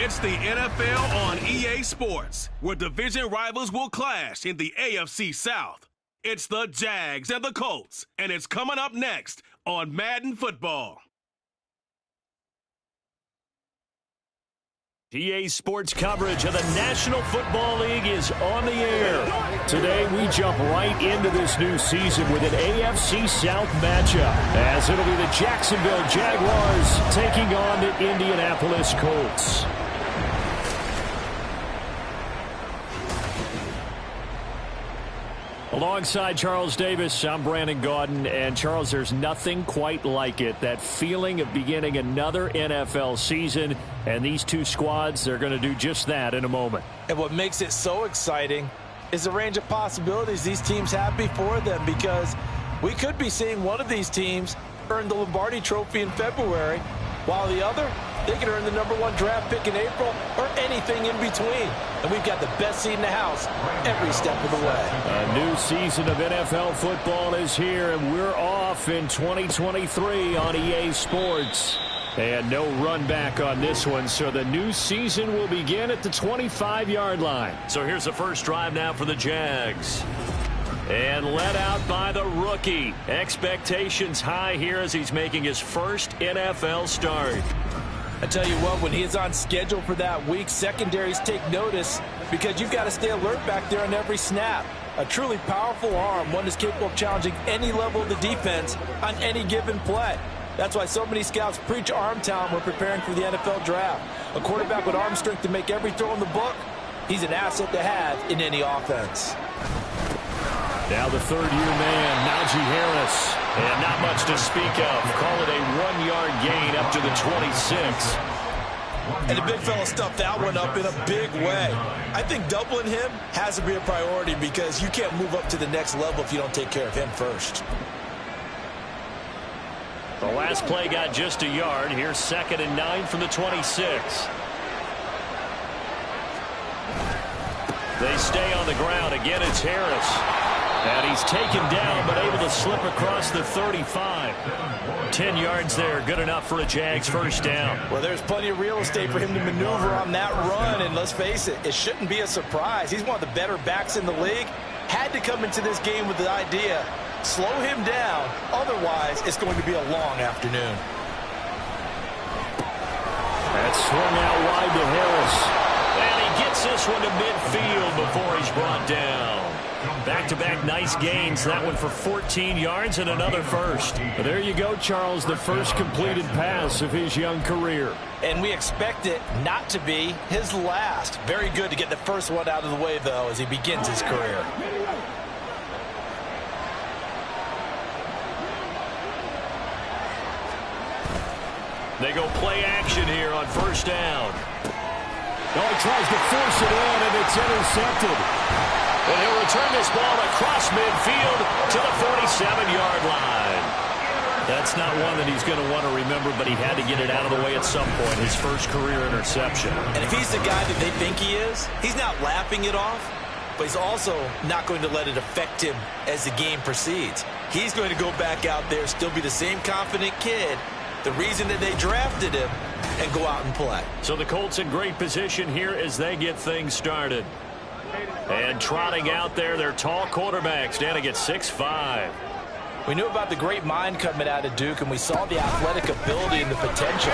It's the NFL on EA Sports, where division rivals will clash in the AFC South. It's the Jags and the Colts, and it's coming up next on Madden Football. EA Sports coverage of the National Football League is on the air. Today, we jump right into this new season with an AFC South matchup, as it'll be the Jacksonville Jaguars taking on the Indianapolis Colts. Alongside Charles Davis, I'm Brandon Gaudin. And Charles, there's nothing quite like it. That feeling of beginning another NFL season. And these two squads, they're going to do just that in a moment. And what makes it so exciting is the range of possibilities these teams have before them, because we could be seeing one of these teams earn the Lombardi Trophy in February, while the other, they could earn the #1 draft pick in April or anything in between. And we've got the best seat in the house every step of the way. A new season of NFL football is here, and we're off in 2023 on EA Sports. And no run back on this one, so the new season will begin at the 25-yard line. So here's the first drive now for the Jags. And led out by the rookie. Expectations high here as he's making his first NFL start. I tell you what, when he's on schedule for that week, secondaries take notice, because you've got to stay alert back there on every snap. A truly powerful arm, one is capable of challenging any level of the defense on any given play. That's why so many scouts preach arm talent when preparing for the NFL draft. A quarterback with arm strength to make every throw in the book, he's an asset to have in any offense. Now the third-year man, Najee Harris. And not much to speak of. Call it a 1-yard gain up to the 26. And the big fella stuffed that one up in a big way. I think doubling him has to be a priority, because you can't move up to the next level if you don't take care of him first. The last play got just a yard. Here's 2nd and 9 from the 26. They stay on the ground. Again, it's Harris. And he's taken down, but able to slip across the 35. 10 yards there, good enough for a Jags first down. Well, there's plenty of real estate for him to maneuver on that run, and let's face it, it shouldn't be a surprise. He's one of the better backs in the league. Had to come into this game with the idea, slow him down, otherwise it's going to be a long afternoon. That's swung out wide to Harris. And he gets this one to midfield before he's brought down. Back-to-back nice gains. That one for 14 yards and another first. There you go, Charles, the first completed pass of his young career. And we expect it not to be his last. Very good to get the first one out of the way, though, as he begins his career. They go play action here on first down. Oh, he tries to force it in, and it's intercepted. And he'll return this ball across midfield to the 47-yard line. That's not one that he's going to want to remember, but he had to get it out of the way at some point, his first career interception. And if he's the guy that they think he is, he's not laughing it off, but he's also not going to let it affect him as the game proceeds. He's going to go back out there, still be the same confident kid, the reason that they drafted him, and go out and play. So the Colts in great position here as they get things started. And trotting out there, their tall quarterback standing at 6'5". We knew about the great mind coming out of Duke, and we saw the athletic ability and the potential.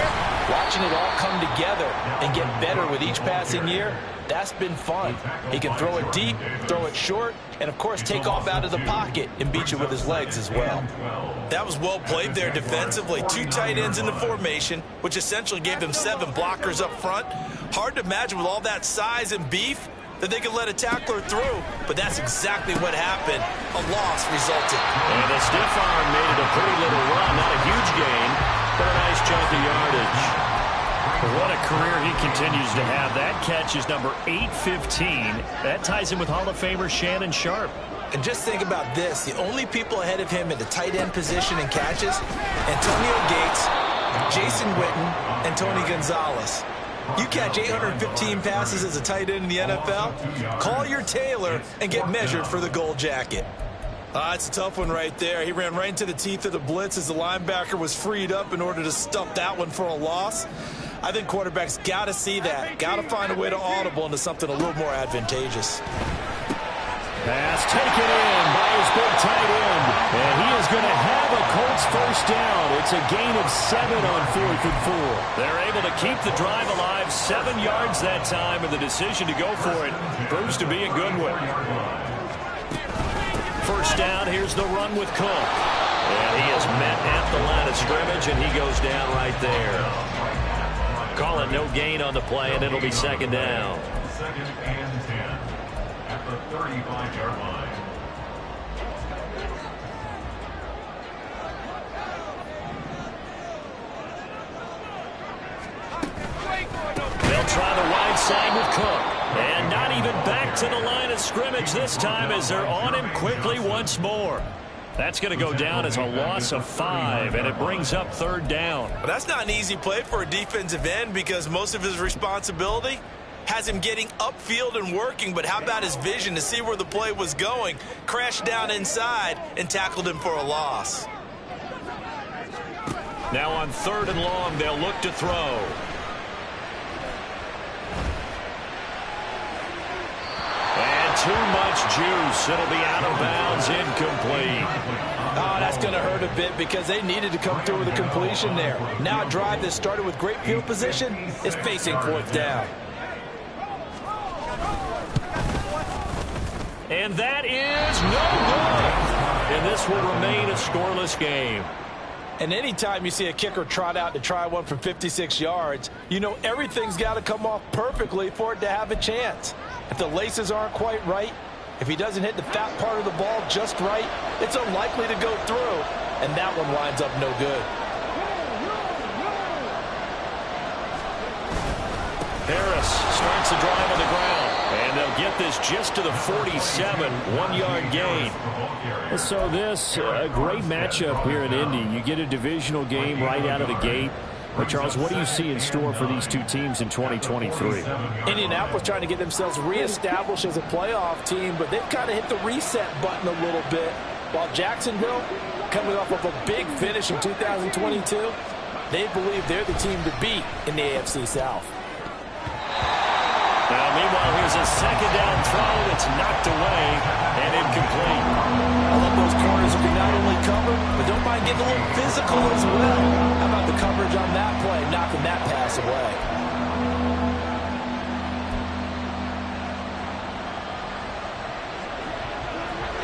Watching it all come together and get better with each passing year, that's been fun. He can throw it deep, throw it short, and, of course, take off out of the pocket and beat you with his legs as well. That was well played there defensively. 2 tight ends in the formation, which essentially gave them 7 blockers up front. Hard to imagine with all that size and beef that they could let a tackler through, but that's exactly what happened. A loss resulted. And the stiff arm made it a pretty little run. Not a huge gain, but a nice chunk of yardage. What a career he continues to have. That catch is number 815. That ties him with Hall of Famer Shannon Sharp. And just think about this. The only people ahead of him at the tight end position in catches, Antonio Gates, Jason Witten, and Tony Gonzalez. You catch 815 passes as a tight end in the NFL, call your tailor and get measured for the gold jacket. It's a tough one right there. He ran right into the teeth of the blitz as the linebacker was freed up in order to stuff that one for a loss. I think quarterbacks got to see that. Got to find a way to audible into something a little more advantageous. Pass taken in by his big tight end. And he is going to have a Colts first down. It's a gain of 7 on 4th and 4. They're able to keep the drive alive. 7 yards that time, and the decision to go for it proves to be a good one. First down, here's the run with Cook. And he is met at the line of scrimmage, and he goes down right there. Call it no gain on the play, and it'll be second down. Second and 10 at the 35-yard line. They'll try the wide side with Cook. And not even back to the line of scrimmage this time as they're on him quickly once more. That's going to go down as a loss of 5, and it brings up third down. Well, that's not an easy play for a defensive end because most of his responsibility has him getting upfield and working, but how about his vision to see where the play was going, crashed down inside, and tackled him for a loss. Now on third and long, they'll look to throw. And too much juice. It'll be out of bounds, incomplete. Oh, that's going to hurt a bit because they needed to come through with a completion there. Now a drive that started with great field position is facing fourth down. And that is no good. And this will remain a scoreless game. And anytime you see a kicker trot out to try one from 56 yards, you know everything's got to come off perfectly for it to have a chance. If the laces aren't quite right, if he doesn't hit the fat part of the ball just right, it's unlikely to go through, and that one winds up no good. Harris starts the drive on the ground, and they'll get this just to the 47, 1-yard gain. So this, a great matchup here in Indy. You get a divisional game right out of the gate. But, Charles, what do you see in store for these two teams in 2023? Indianapolis trying to get themselves reestablished as a playoff team, but they've kind of hit the reset button a little bit. While Jacksonville, coming off of a big finish in 2022, they believe they're the team to beat in the AFC South. Now, meanwhile, here's a second down throw that's knocked away and incomplete. I love those corners who can not only cover, but don't mind getting a little physical as well. How about the coverage on that play, knocking that pass away?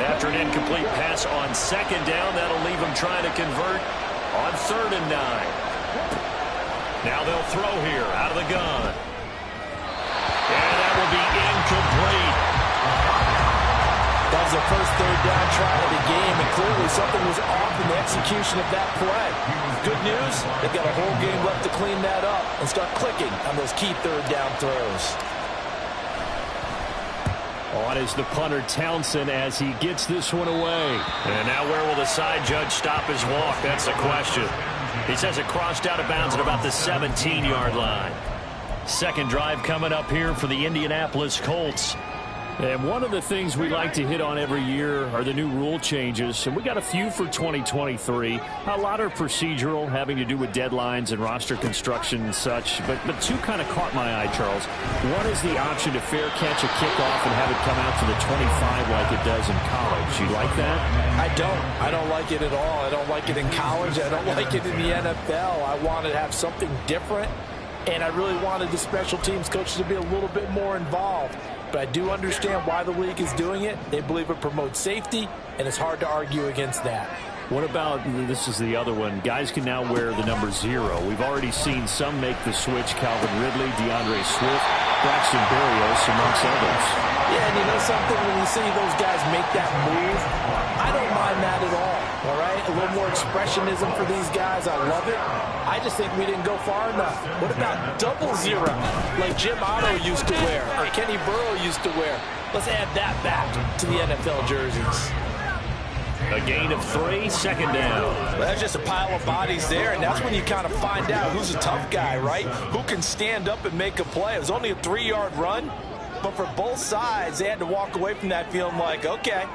After an incomplete pass on second down, that'll leave them trying to convert on 3rd and 9. Now they'll throw here out of the gun. And that will be incomplete. That was the first third down try of the game, and clearly something was off in the execution of that play. Good news, they've got a whole game left to clean that up and start clicking on those key third down throws. On is the punter Townsend as he gets this one away. And now where will the side judge stop his walk? That's the question. He says it crossed out of bounds at about the 17-yard line. Second drive coming up here for the Indianapolis Colts. And one of the things we like to hit on every year are the new rule changes. And we got a few for 2023. A lot are procedural, having to do with deadlines and roster construction and such. But two kind of caught my eye, Charles. One is the option to fair catch a kickoff and have it come out to the 25 like it does in college. You like that? I don't. I don't like it at all. I don't like it in college. I don't like it in the NFL. I want to have something different. And I really wanted the special teams coaches to be a little bit more involved. But I do understand why the league is doing it. They believe it promotes safety, and it's hard to argue against that. What about, this is the other one, guys can now wear the number 0. We've already seen some make the switch, Calvin Ridley, DeAndre Swift, Braxton Berrios, amongst others. Yeah, and you know something, when you see those guys make that move, I don't mind that at all right? A little more expressionism for these guys. I love it. I just think we didn't go far enough. What about 00, like Jim Otto used to wear or Kenny Burrow used to wear? Let's add that back to the NFL jerseys. A gain of 3, second down. Well, that's just a pile of bodies there, and that's when you kind of find out who's a tough guy, right? Who can stand up and make a play. It was only a 3-yard run, but for both sides, they had to walk away from that feeling like, okay,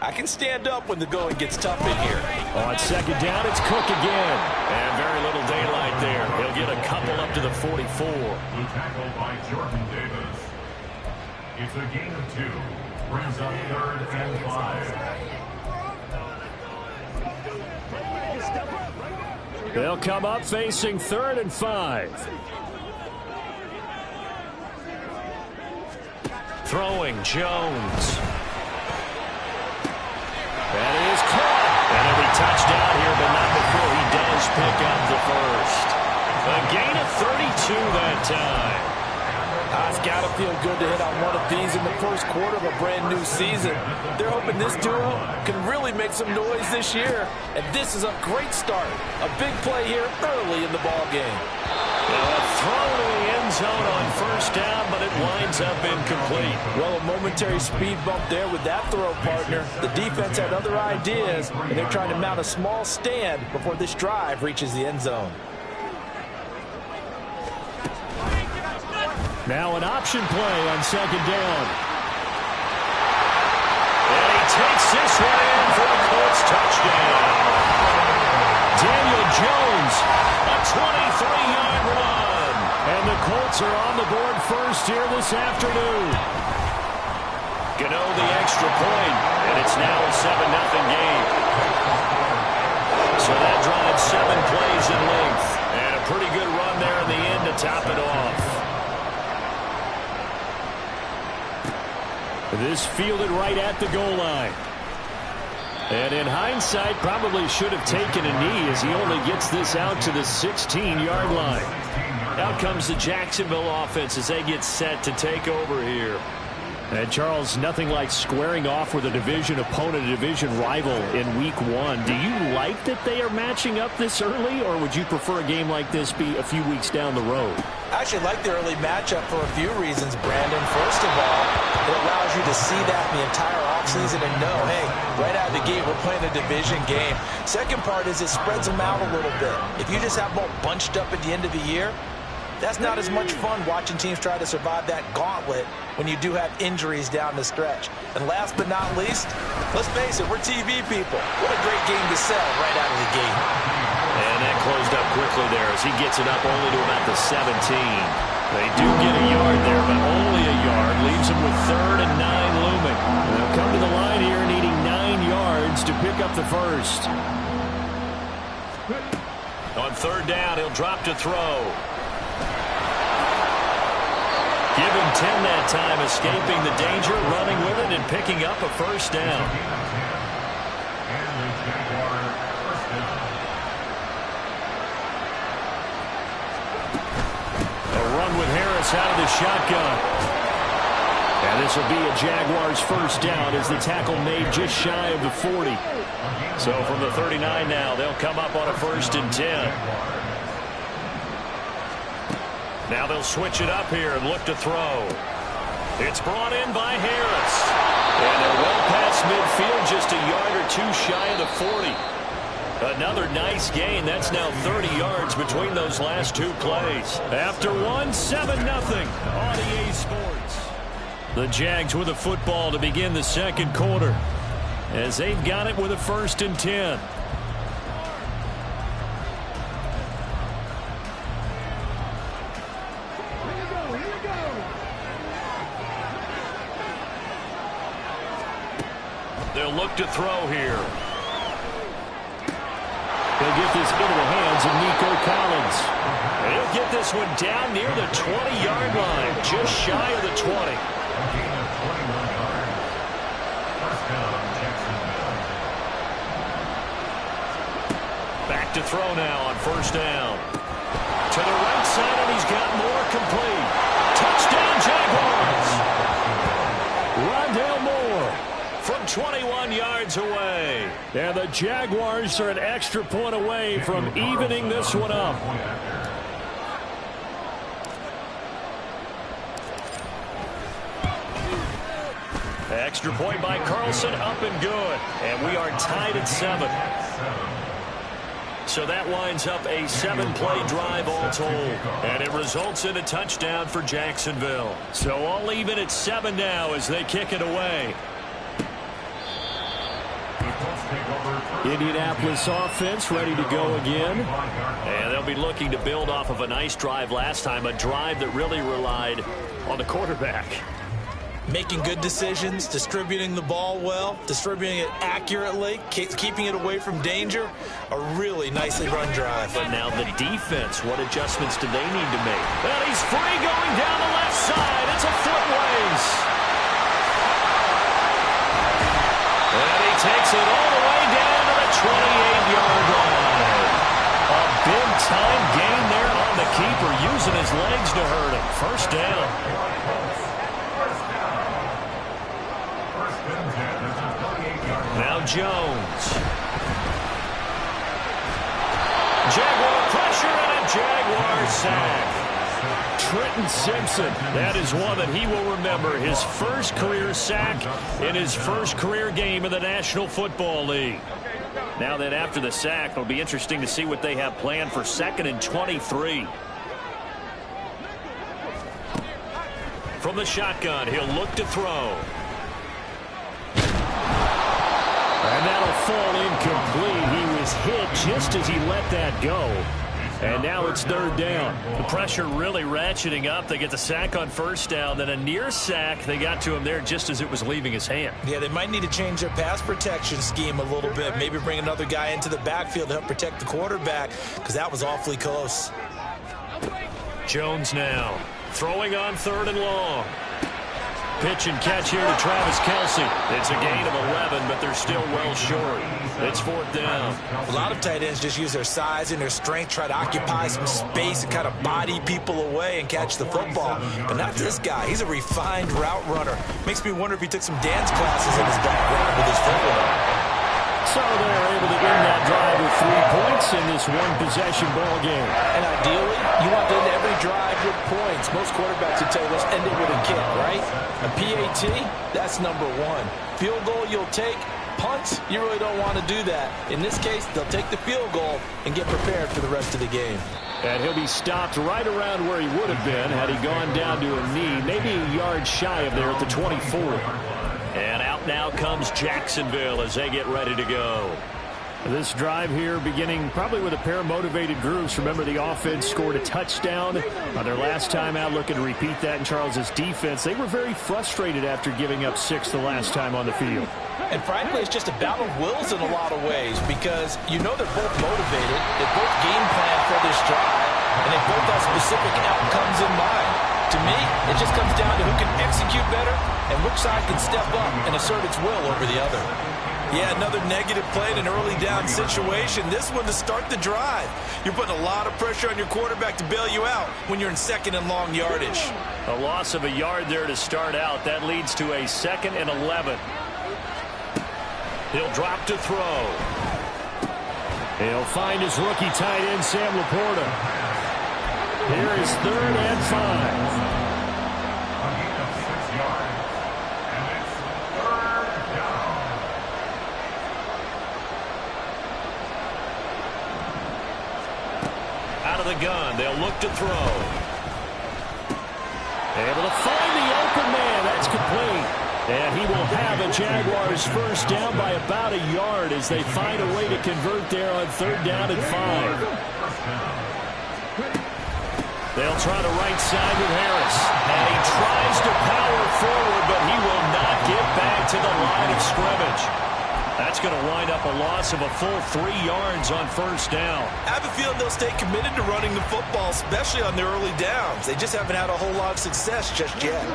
I can stand up when the going gets tough in here. On second down, it's Cook again. And very little daylight there. He'll get a couple up to the 44. The tackle by Jordan Davis. It's a gain of 2. Brings up 3rd and 5. They'll come up facing 3rd and 5. Throwing Jones. That is caught. And he'll be touchdown here, but not before he does pick up the first. A gain of 32 that time. It's got to feel good to hit on one of these in the first quarter of a brand new season. They're hoping this duo can really make some noise this year. And this is a great start. A big play here early in the ball game. Now a throw to the end zone on first down, but it winds up incomplete. Well, a momentary speed bump there with that throw, partner. The defense had other ideas, and they're trying to mount a small stand before this drive reaches the end zone. Now an option play on second down. And he takes this one in for a Colts touchdown. Daniel Jones, a 23-yard run. And the Colts are on the board first here this afternoon. Gano the extra point, and it's now a 7-0 game. So that drives 7 plays in length. And a pretty good run there in the end to top it off. This fielded right at the goal line. And in hindsight, probably should have taken a knee as he only gets this out to the 16-yard line. Out comes the Jacksonville offense as they get set to take over here. And Charles, nothing like squaring off with a division opponent, a division rival in week 1. Do you like that they are matching up this early, or would you prefer a game like this be a few weeks down the road? I actually like the early matchup for a few reasons, Brandon. First of all, it allows you to see that the entire offseason and know, hey, right out of the gate, we're playing a division game. Second part is it spreads them out a little bit. If you just have them all bunched up at the end of the year, that's not as much fun watching teams try to survive that gauntlet when you do have injuries down the stretch. And last but not least, let's face it, we're TV people. What a great game to sell right out of the gate. And that closed up quickly there as he gets it up only to about the 17. They do get a yard there, but only a yard. Leaves them with 3rd and 9 looming. And they'll come to the line here needing 9 yards to pick up the first. On 3rd down, he'll drop to throw. Give him 10 that time, escaping the danger, running with it, and picking up a first down. A run with Harris out of the shotgun. And this will be a Jaguars first down as the tackle made just shy of the 40. So from the 39 now, they'll come up on a 1st and 10. Now they'll switch it up here and look to throw. It's brought in by Harris. And they're well past midfield, just a yard or 2 shy of the 40. Another nice gain. That's now 30 yards between those last 2 plays. After one, 7-0 on EA Sports. The Jags with a football to begin the second quarter as they've got it with a 1st and 10. They'll look to throw here. He'll get this into the hands of Nico Collins. And he'll get this one down near the 20-yard line, just shy of the 20. Back to throw now on 1st down. To the right side, and he's got more complete. Touchdown, Jaguars! Rondale Moore from 21 yards away. And the Jaguars are an extra point away from evening this one up. Extra point by Carlson, up and good. And we are tied at 7. So that winds up a 7-play drive all told. And it results in a touchdown for Jacksonville. So all even at 7 now as they kick it away. Indianapolis offense ready to go again. And they'll be looking to build off of a nice drive last time, a drive that really relied on the quarterback. Making good decisions, distributing the ball well, distributing it accurately, keeping it away from danger. A really nicely run drive. But now the defense, what adjustments do they need to make? Well, he's free going down the left side. It's a foot race. And he takes it all the way down to the 28-yard line. A big-time gain there on the keeper, using his legs to hurt him. First down. Now Jones. Jaguar pressure and a Jaguar sack. Trenton Simpson, that is one that he will remember. His first career sack in his first career game in the National Football League. Now that after the sack, it'll be interesting to see what they have planned for 2nd and 23. From the shotgun, he'll look to throw. And that'll fall incomplete. He was hit just as he let that go. And now it's 3rd down. The pressure really ratcheting up. They get the sack on 1st down. Then a near sack. They got to him there just as it was leaving his hand. Yeah, they might need to change their pass protection scheme a little bit. Maybe bring another guy into the backfield to help protect the quarterback, because that was awfully close. Jones now throwing on 3rd and long. Pitch and catch here to Travis Kelce. It's a gain of 11, but they're still well short. It's 4th down. A lot of tight ends just use their size and their strength, try to occupy some space and kind of body people away and catch the football. But not this guy. He's a refined route runner. Makes me wonder if he took some dance classes in his background with his football. So they're able to end that drive with 3 points in this one-possession ball game. And ideally, you want to end every drive with points. Most quarterbacks would tell you, let's end it with a kick, right? A PAT, that's number 1. Field goal you'll take. Punts, you really don't want to do that. In this case, they'll take the field goal and get prepared for the rest of the game. And he'll be stopped right around where he would have been had he gone down to a knee, maybe a yard shy of there at the 24. And out now comes Jacksonville as they get ready to go. This drive here beginning probably with a pair of motivated groups. Remember, the offense scored a touchdown on their last time out, looking to repeat that in Charles's defense. They were very frustrated after giving up 6 the last time on the field. And frankly, it's just a battle of wills in a lot of ways, because you know they're both motivated, they both game plan for this drive, and they both have specific outcomes in mind. To me, it just comes down to who can execute better and which side can step up and assert its will over the other. Yeah, another negative play in an early down situation. This one to start the drive. You're putting a lot of pressure on your quarterback to bail you out when you're in 2nd and long yardage. A loss of a yard there to start out. That leads to a 2nd and 11. He'll drop to throw. He'll find his rookie tight end, Sam Laporta. Here is 3rd and 5. Out of the gun, they'll look to throw. Able to find the open man. That's complete. And he will have a Jaguars 1st down by about a yard as they find a way to convert there on 3rd down and 5. They'll try the right side with Harris. And he tries to power forward, but he will not get back to the line of scrimmage. That's going to wind up a loss of a full 3 yards on 1st down. I have a feeling they'll stay committed to running the football, especially on their early downs. They just haven't had a whole lot of success just yet.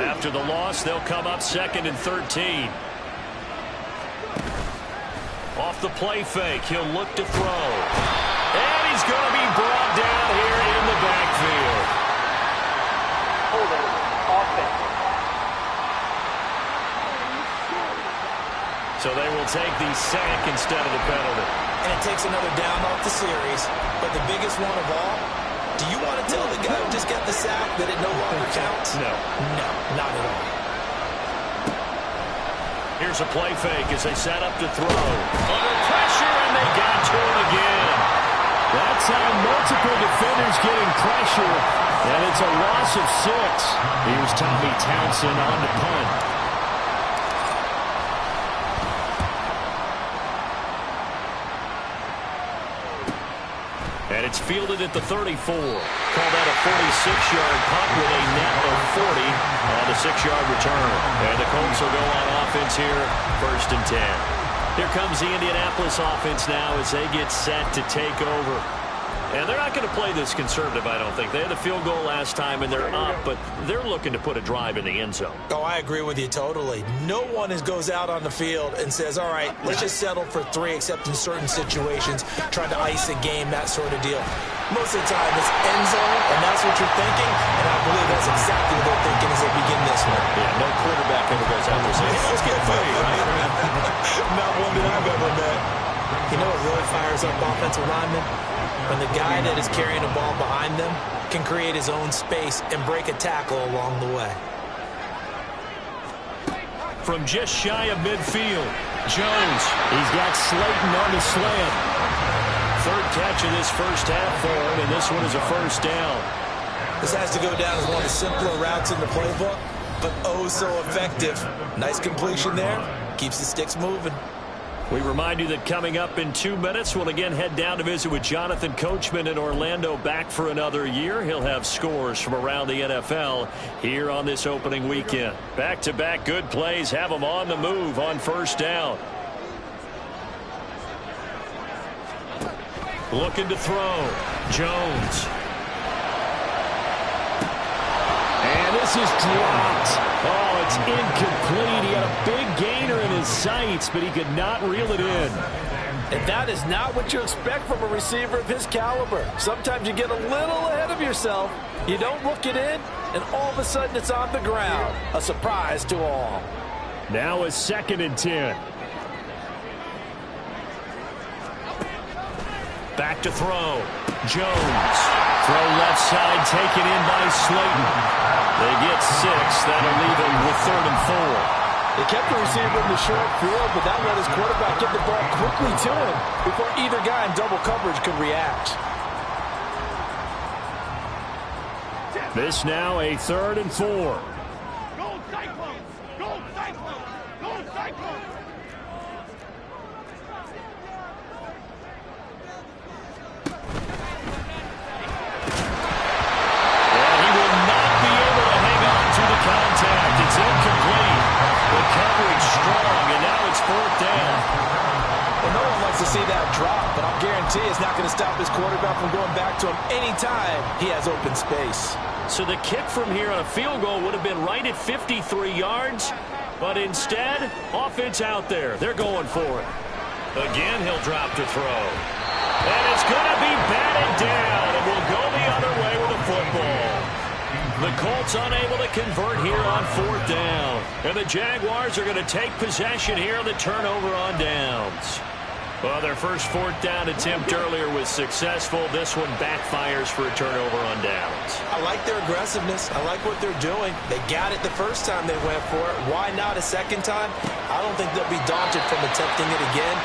After the loss, they'll come up 2nd and 13. Off the play fake, he'll look to throw. And he's going to be brought down here in the backfield. Holding offense. So they will take the sack instead of the penalty. And it takes another down off the series. But the biggest one of all, do you want to tell the guy who just got the sack that it no longer counts? No. No, not at all. Here's a play fake as they set up to throw. Under pressure, and they got to him again. That's how multiple defenders getting pressure, and it's a loss of 6. Here's Tommy Townsend on the punt. And it's fielded at the 34. Call that a 46-yard punt with a net of 40 on the 6-yard return. And the Colts will go on offense here, 1st and 10. Here comes the Indianapolis offense now as they get set to take over. And they're not going to play this conservative, I don't think. They had the field goal last time, and they're up, but they're looking to put a drive in the end zone. Oh, I agree with you totally. No one goes out on the field and says, all right, let's just settle for 3, except in certain situations, trying to ice a game, that sort of deal. Most of the time, it's end zone, and that's what you're thinking, and I believe that's exactly what they're thinking as they begin this one. Yeah, no quarterback ever goes out there saying, let's get paid, right? Not one that I've ever met. You know what really fires up offensive linemen? When the guy that is carrying the ball behind them can create his own space and break a tackle along the way. From just shy of midfield, Jones. He's got Slayton on the slam. 3rd catch of this first half for him, and this one is a 1st down. This has to go down as one of the simpler routes in the playbook, but oh so effective. Nice completion there. Keeps the sticks moving. We remind you that coming up in 2 minutes, we'll again head down to visit with Jonathan Coachman in Orlando, back for another year. He'll have scores from around the NFL here on this opening weekend. Back-to-back good plays have them on the move on 1st down. Looking to throw. Jones. And this is dropped. Oh, it's incomplete. He had a big gainer in his sights, but he could not reel it in. And that is not what you expect from a receiver of his caliber. Sometimes you get a little ahead of yourself. You don't look it in, and all of a sudden it's on the ground. A surprise to all. Now a 2nd and 10. Back to throw. Jones. Throw left side, taken in by Slayton. They get 6. That'll leave them with 3rd and 4. They kept the receiver in the short field, but that let his quarterback get the ball quickly to him before either guy in double coverage could react. This now a 3rd and 4. Go Cyclones! Go Cyclones! Go Cyclones! Contact. It's incomplete. The coverage strong, and now it's 4th down. Well, no one likes to see that drop, but I'll guarantee it's not going to stop his quarterback from going back to him anytime he has open space. So the kick from here on a field goal would have been right at 53 yards, but instead, offense out there. They're going for it. Again, he'll drop to throw. And it's going to be batted down, and we'll go the other way with the football. The Colts unable to convert here on 4th down. And the Jaguars are going to take possession here on the turnover on downs. Well, their first 4th down attempt earlier was successful. This one backfires for a turnover on downs. I like their aggressiveness. I like what they're doing. They got it the first time they went for it. Why not a second time? I don't think they'll be daunted from attempting it again.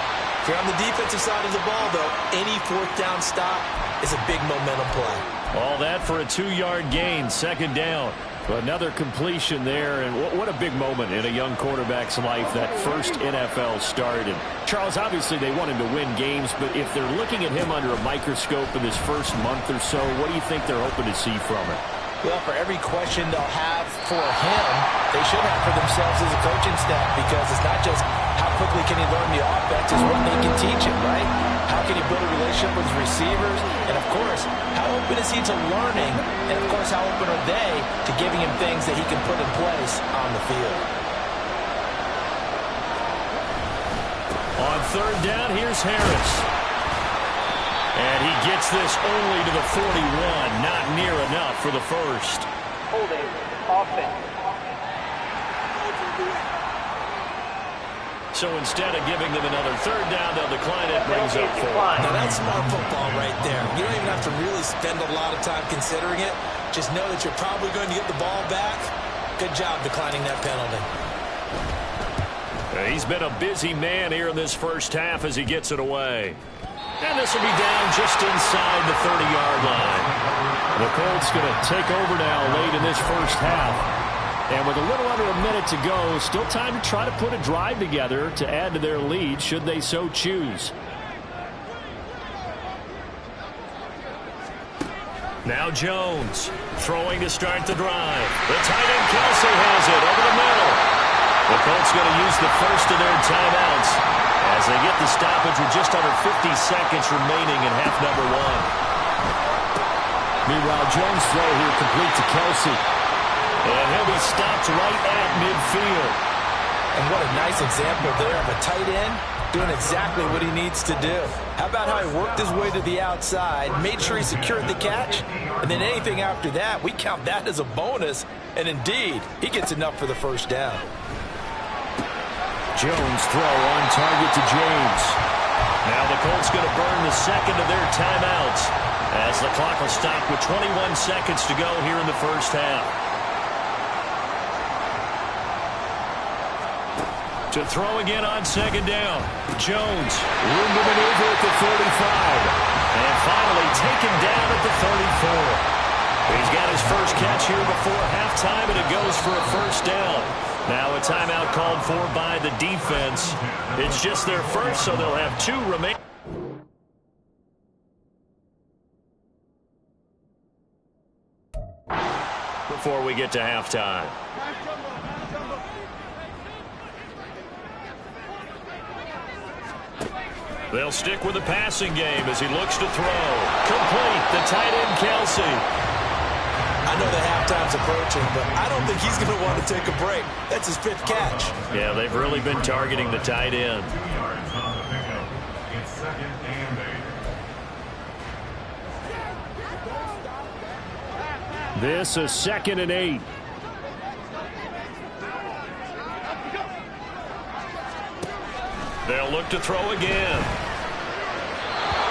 If you're on the defensive side of the ball, though, any 4th down stop is a big momentum play. All that for a 2-yard gain, 2nd down. Another completion there, and what a big moment in a young quarterback's life, that first NFL start. And Charles, obviously they want him to win games, but if they're looking at him under a microscope in this first month or so, what do you think they're hoping to see from it? Well, for every question they'll have for him, they should have for themselves as a coaching staff, because it's not just how quickly can he learn the offense, it's what they can teach him, right? How can he build a relationship with his receivers? And, of course, how open is he to learning? And, of course, how open are they to giving him things that he can put in place on the field? On 3rd down, here's Harris. And he gets this only to the 41, not near enough for the first. Holding, offense. So instead of giving them another 3rd down, they'll decline it, brings up 4. Now that's smart football right there. You don't even have to really spend a lot of time considering it. Just know that you're probably going to get the ball back. Good job declining that penalty. He's been a busy man here in this first half as he gets it away. And this will be down just inside the 30-yard line. The Colts going to take over now late in this first half. And with a little under a minute to go, still time to try to put a drive together to add to their lead should they so choose. Now Jones throwing to start the drive. The tight end Kelsey has it over the middle. The Colts going to use the first of their timeouts as they get the stoppage with just under 50 seconds remaining in half number one. Meanwhile, Jones' throw here complete to Kelsey. And he'll be stopped right at midfield. And what a nice example there of a tight end doing exactly what he needs to do. How about how he worked his way to the outside, made sure he secured the catch, and then anything after that, we count that as a bonus. And indeed, he gets enough for the first down. Jones throw on target to James. Now the Colts going to burn the second of their timeouts as the clock will stop with 21 seconds to go here in the first half. To throw again on second down. Jones, room to maneuver at the 35. And finally taken down at the 34. He's got his first catch here before halftime, and it goes for a first down. Now a timeout called for by the defense. It's just their first, so they'll have two remaining. Before we get to halftime. They'll stick with the passing game as he looks to throw. Complete, the tight end Kelsey. I know the halftime's approaching, but I don't think he's going to want to take a break. That's his fifth catch. Yeah, they've really been targeting the tight end. 2 yards on the pickup. It's 2nd and 8. This is 2nd and 8. They'll look to throw again.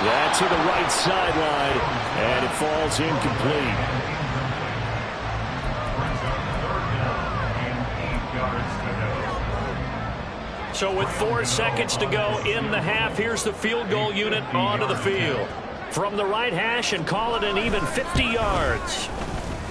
That's to the right sideline, and it falls incomplete. So with 4 seconds to go in the half, here's the field goal unit onto the field. From the right hash and call it an even 50 yards.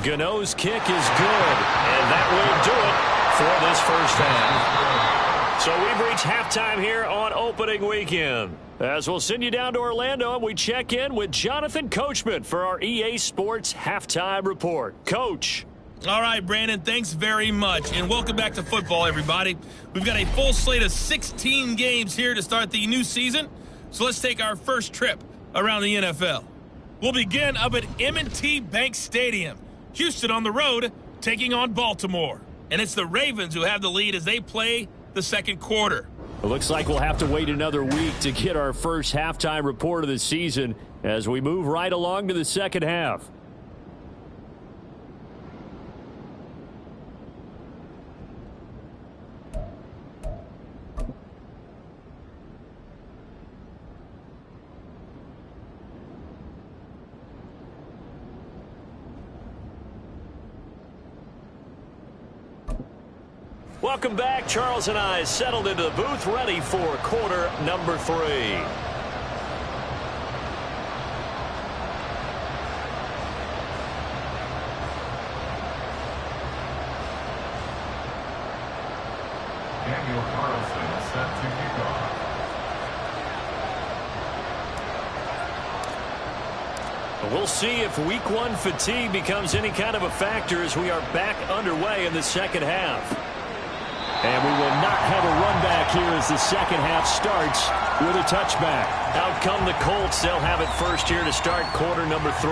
Gano's kick is good, and that will do it for this first half. So we've reached halftime here on opening weekend. As we'll send you down to Orlando, and we check in with Jonathan Coachman for our EA Sports Halftime Report. Coach. All right, Brandon, thanks very much. And welcome back to football, everybody. We've got a full slate of 16 games here to start the new season. So let's take our first trip around the NFL. We'll begin up at M&T Bank Stadium. Houston on the road, taking on Baltimore. And it's the Ravens who have the lead as they play the second quarter. It looks like we'll have to wait another week to get our first halftime report of the season as we move right along to the second half. Welcome back. Charles and I settled into the booth, ready for quarter number 3. Daniel Carlson set to kick off. We'll see if week 1 fatigue becomes any kind of a factor as we are back underway in the second half. And we will not have a run back here as the second half starts with a touchback. Out come the Colts. They'll have it first here to start quarter number 3.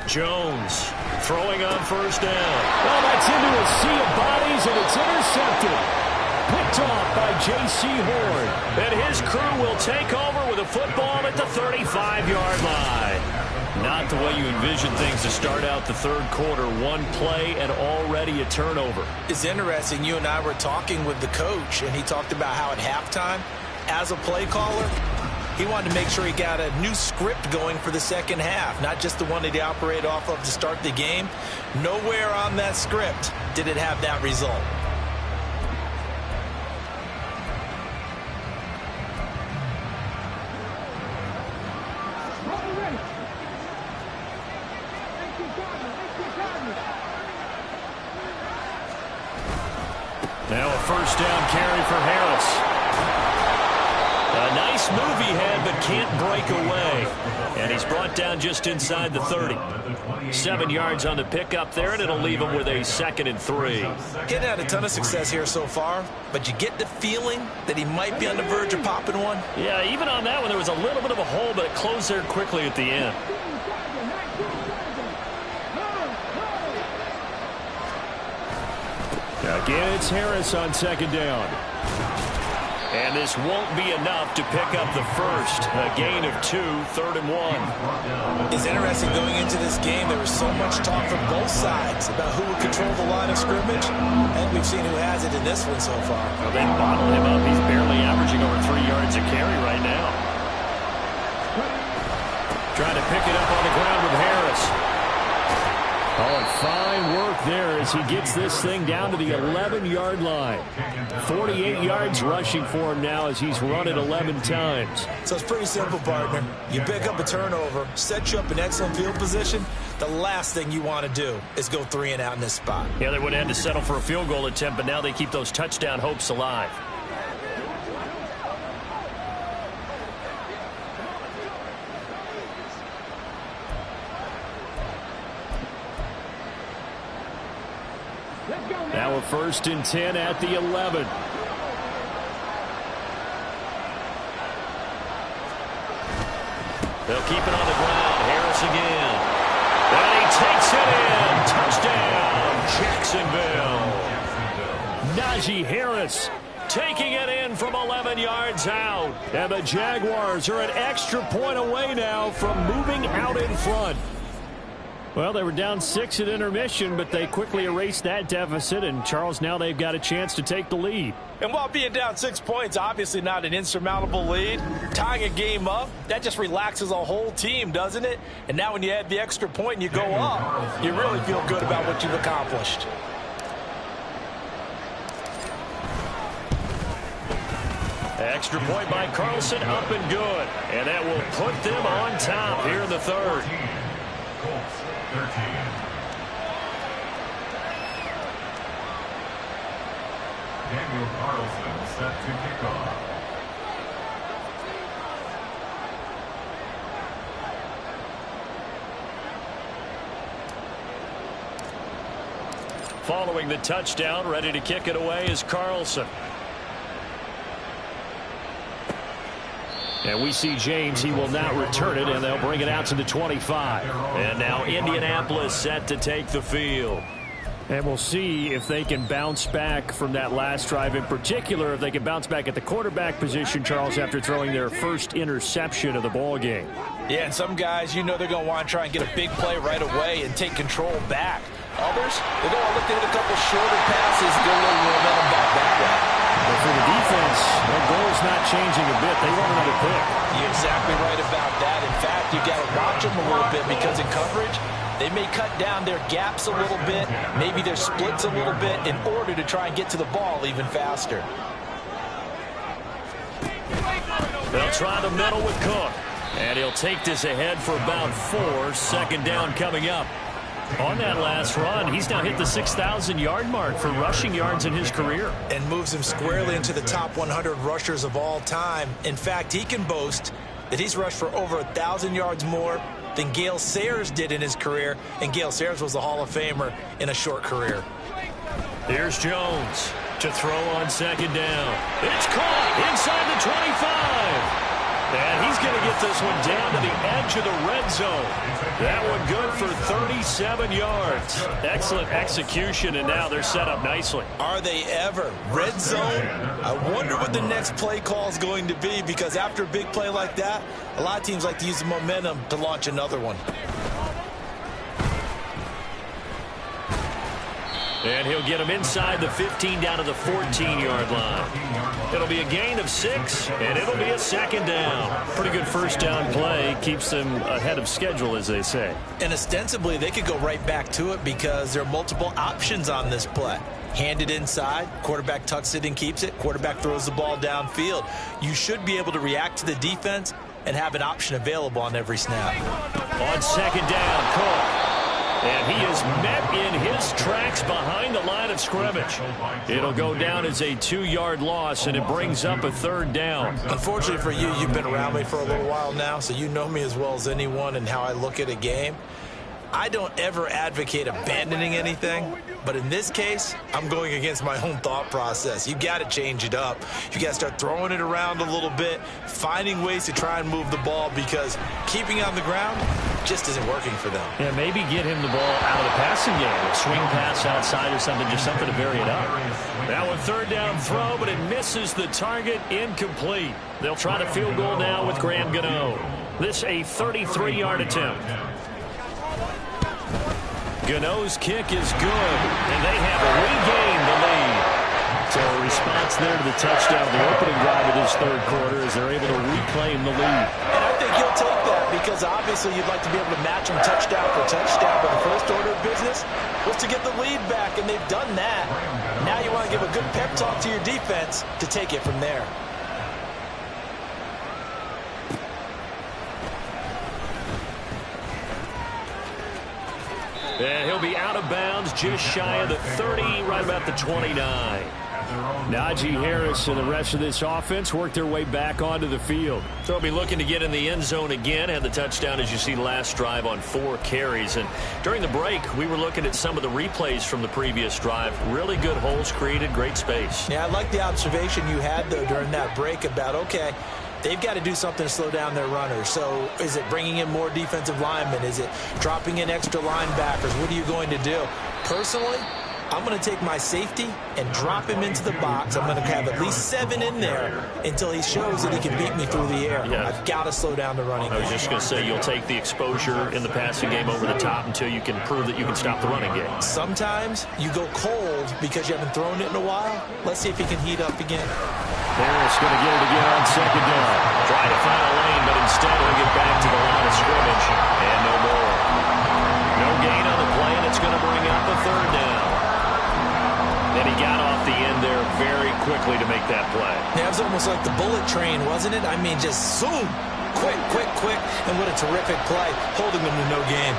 Jones throwing on first down. Well, that's into a sea of bodies, and it's intercepted. Picked off by J.C. Horn. And his crew will take over with a football at the 35-yard line. Not the way you envision things to start out the third quarter. One play and already a turnover. It's interesting. You and I were talking with the coach, and he talked about how at halftime, as a play caller, he wanted to make sure he got a new script going for the second half, not just the one that he operated off of to start the game. Nowhere on that script did it have that result. Now a first down carry for Harris. A nice move he had, but can't break away. And he's brought down just inside the 30. 7 yards on the pickup there, and it'll leave him with a 2nd and 3. Getting had a ton of success here so far, but you get the feeling that he might be on the verge of popping one. Yeah, even on that one, there was a little bit of a hole, but it closed there quickly at the end. Again, it's Harris on 2nd down. And this won't be enough to pick up the first. A gain of 2, 3rd and 1. It's interesting going into this game. There was so much talk from both sides about who would control the line of scrimmage. And we've seen who has it in this one so far. Well, they bottled him up. He's barely averaging over 3 yards a carry right now. Trying to pick it up on the ground with Harris. Oh, and fine work there as he gets this thing down to the 11-yard line. 48 yards rushing for him now as he's run it 11 times. So it's pretty simple, partner. You pick up a turnover, set you up in excellent field position. The last thing you want to do is go 3 and out in this spot. Yeah, they would have had to settle for a field goal attempt, but now they keep those touchdown hopes alive. Now a 1st and 10 at the 11. They'll keep it on the ground. Harris again. And he takes it in. Touchdown, Jacksonville. Najee Harris taking it in from 11 yards out. And the Jaguars are an extra point away now from moving out in front. Well, they were down 6 at intermission, but they quickly erased that deficit. And, Charles, now they've got a chance to take the lead. And while being down 6 points, obviously not an insurmountable lead, tying a game up, that just relaxes a whole team, doesn't it? And now when you add the extra point and you go up, you really feel good about what you've accomplished. Extra point by Carlson, up and good. And that will put them on top here in the 3rd. 13. Daniel Carlson set to kick off. Following the touchdown, ready to kick it away is Carlson. And we see James. He will not return it, and they'll bring it out to the 25. And now Indianapolis set to take the field. And we'll see if they can bounce back from that last drive. In particular, if they can bounce back at the quarterback position, Charles, after throwing their first interception of the ball game. Yeah, and some guys, you know they're going to want to try and get a big play right away and take control back. Others, they're going to look to hit a couple shorter passes, get a little momentum back that way. But for the defense, their goal is not changing a bit. They want another pick. You're exactly right about that. In fact, you got to watch them a little bit because in coverage, they may cut down their gaps a little bit, maybe their splits a little bit in order to try and get to the ball even faster. They'll try the middle with Cook. And he'll take this ahead for about 4. 2nd down coming up. On that last run, he's now hit the 6,000-yard mark for rushing yards in his career. And moves him squarely into the top 100 rushers of all time. In fact, he can boast that he's rushed for over 1,000 yards more than Gale Sayers did in his career. And Gale Sayers was a Hall of Famer in a short career. Here's Jones to throw on 2nd down. It's caught inside the 25. And he's going to get this one down to the edge of the red zone. That one good for 37 yards. Excellent execution, and now they're set up nicely. Are they ever? Red zone? I wonder what the next play call is going to be, because after a big play like that, a lot of teams like to use the momentum to launch another one. And he'll get him inside the 15 down to the 14-yard line. It'll be a gain of 6, and it'll be a 2nd down. Pretty good first down play. Keeps them ahead of schedule, as they say. And ostensibly, they could go right back to it because there are multiple options on this play. Hand it inside, quarterback tucks it and keeps it, quarterback throws the ball downfield. You should be able to react to the defense and have an option available on every snap. On 2nd down, Cook. And he is met in his tracks behind the line of scrimmage. It'll go down as a 2-yard loss, and it brings up a 3rd down. Unfortunately for you, you've been around me for a little while now, so you know me as well as anyone and how I look at a game. I don't ever advocate abandoning anything, but in this case, I'm going against my own thought process. You got to change it up. You got to start throwing it around a little bit, finding ways to try and move the ball, because keeping it on the ground just isn't working for them. Yeah, maybe get him the ball out of the passing game, a swing pass outside or something, just something to vary it up. Now a 3rd down throw, but it misses the target, incomplete. They'll try to field goal now with Graham Gano. This a 33-yard attempt. Gano's kick is good, and they have regained the lead. So a response there to the touchdown, the opening drive of this 3rd quarter, as they're able to reclaim the lead. And I think he'll take that, because obviously you'd like to be able to match him touchdown for touchdown, but the first order of business was to get the lead back, and they've done that. Now you want to give a good pep talk to your defense to take it from there. And he'll be out of bounds just shy of the 30, right about the 29. Najee Harris and the rest of this offense work their way back onto the field. They'll be looking to get in the end zone again. Had the touchdown, as you see, last drive on 4 carries. And during the break, we were looking at some of the replays from the previous drive. Really good holes created, great space. Yeah, I like the observation you had, though, during that break about, okay, they've got to do something to slow down their runners. So is it bringing in more defensive linemen? Is it dropping in extra linebackers? What are you going to do? Personally, I'm going to take my safety and drop him into the box. I'm going to have at least 7 in there until he shows that he can beat me through the air. Yeah. I've got to slow down the running game. I was just going to say, you'll take the exposure in the passing game over the top until you can prove that you can stop the running game. Sometimes you go cold because you haven't thrown it in a while. Let's see if he can heat up again. Harris going to get it again on 2nd down. Try to find a lane, but instead he'll get back to the line of scrimmage. And no more. No gain on the play, and it's going to bring up a 3rd down. And he got off the end there very quickly to make that play. Yeah, it was almost like the bullet train, wasn't it? I mean, just zoom. Quick, quick, quick. And what a terrific play, holding them to no gain.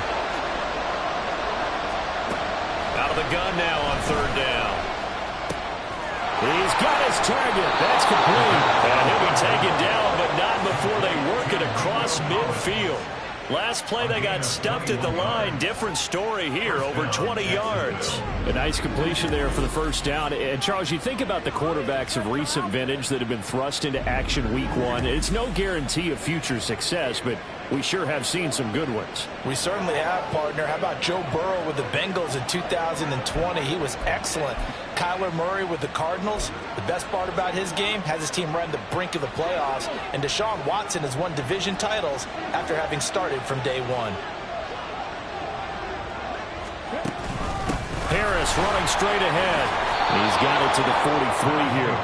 Out of the gun now on 3rd down. He's got his target. That's complete. And he'll be taken down, but not before they work it across midfield. Last play, they got stuffed at the line. Different story here, over 20 yards. A nice completion there for the 1st down. And, Charles, you think about the quarterbacks of recent vintage that have been thrust into action week 1. It's no guarantee of future success, but we sure have seen some good ones. We certainly have, partner. How about Joe Burrow with the Bengals in 2020? He was excellent. Kyler Murray with the Cardinals. The best part about his game, has his team right on the brink of the playoffs. And Deshaun Watson has won division titles after having started from day 1. Harris running straight ahead. He's got it to the 43 here.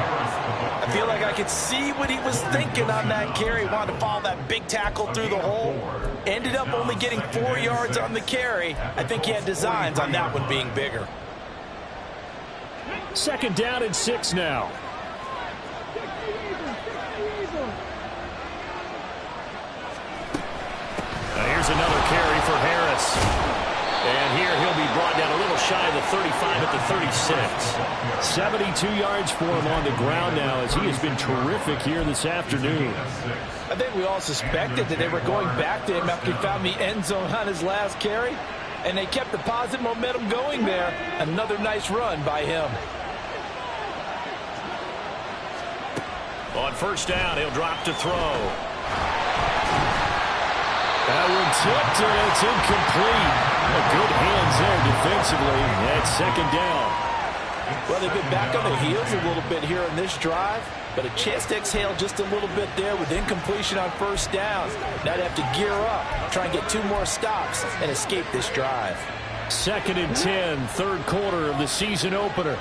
I feel like I could see what he was thinking on that carry. Wanted to follow that big tackle through the hole. Ended up only getting 4 yards on the carry. I think he had designs on that one being bigger. 2nd down and 6 now. Here's another carry for Harris. And here he'll be brought down a little shy of the 35 at the 36. 72 yards for him on the ground now, as he has been terrific here this afternoon. I think we all suspected that they were going back to him after he found the end zone on his last carry. And they kept the positive momentum going there. Another nice run by him. On 1st down, he'll drop to throw. That one tipped, and it's incomplete. Good hands there defensively. That's 2nd down. Well, they've been back on their heels a little bit here in this drive, but a chance to exhale just a little bit there with incompletion on 1st down. Now they have to gear up, try and get 2 more stops, and escape this drive. 2nd and 10, 3rd quarter of the season opener.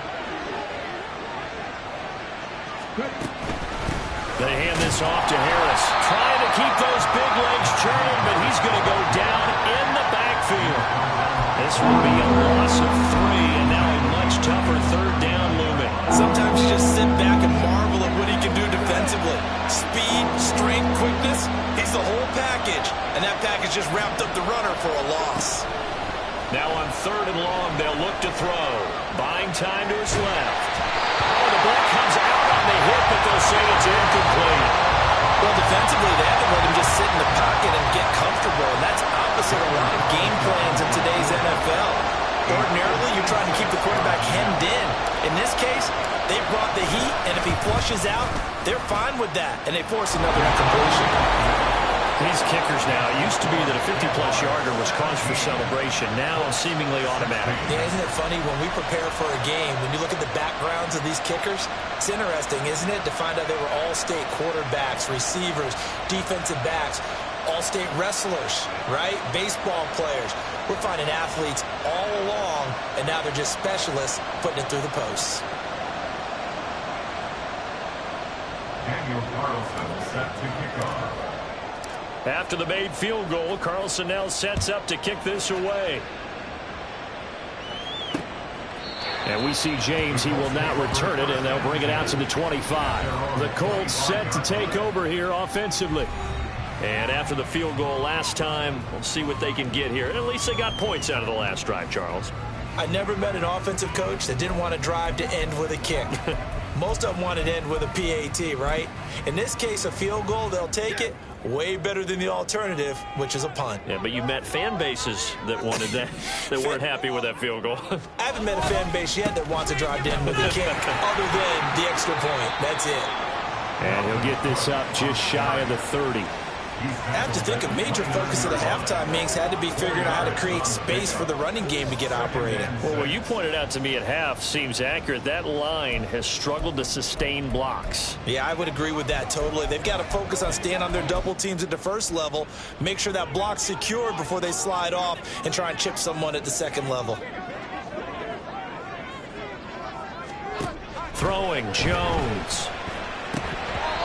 They hand this off to Harris. Trying to keep those big legs churning, but he's going to go down in the backfield. This will be a loss of 3, and now a much tougher 3rd down looming. Sometimes you just sit back and marvel at what he can do defensively. Speed, strength, quickness, he's the whole package. And that package just wrapped up the runner for a loss. Now on 3rd and long, they'll look to throw. Buying time to his left. Oh, the ball comes out on the hit, but they'll say it's incomplete. Well, defensively, they haven't let him just sit in the pocket and get comfortable, and that's opposite a lot of game plans in today's NFL. Ordinarily, you're trying to keep the quarterback hemmed in. In this case, they brought the heat, and if he flushes out, they're fine with that, and they force another incompletion. These kickers now, it used to be that a 50-plus yarder was cause for celebration. Now seemingly automatic. Yeah, isn't it funny when we prepare for a game, when you look at the backgrounds of these kickers, it's interesting, isn't it, to find out they were all-state quarterbacks, receivers, defensive backs, all-state wrestlers, right? Baseball players. We're finding athletes all along, and now they're just specialists putting it through the posts. Daniel Carlson set to kick off. After the made field goal, Carlson now sets up to kick this away. And we see James. He will not return it, and they'll bring it out to the 25. The Colts set to take over here offensively. And after the field goal last time, we'll see what they can get here. At least they got points out of the last drive, Charles. I never met an offensive coach that didn't want to drive to end with a kick. Most of them want to end with a PAT, right? In this case, a field goal, they'll take it. Way better than the alternative, which is a punt. Yeah, but you met fan bases that wanted that, that weren't happy with that field goal. I haven't met a fan base yet that wants to drive in with a kick other than the extra point. That's it. And he'll get this up just shy of the 30. I have to think a major focus of the halftime meetings had to be figuring out how to create space for the running game to get operating. Well, what you pointed out to me at half seems accurate. That line has struggled to sustain blocks. Yeah, I would agree with that totally. They've got to focus on staying on their double teams at the first level, make sure that block's secured before they slide off and try and chip someone at the second level. Throwing, Jones.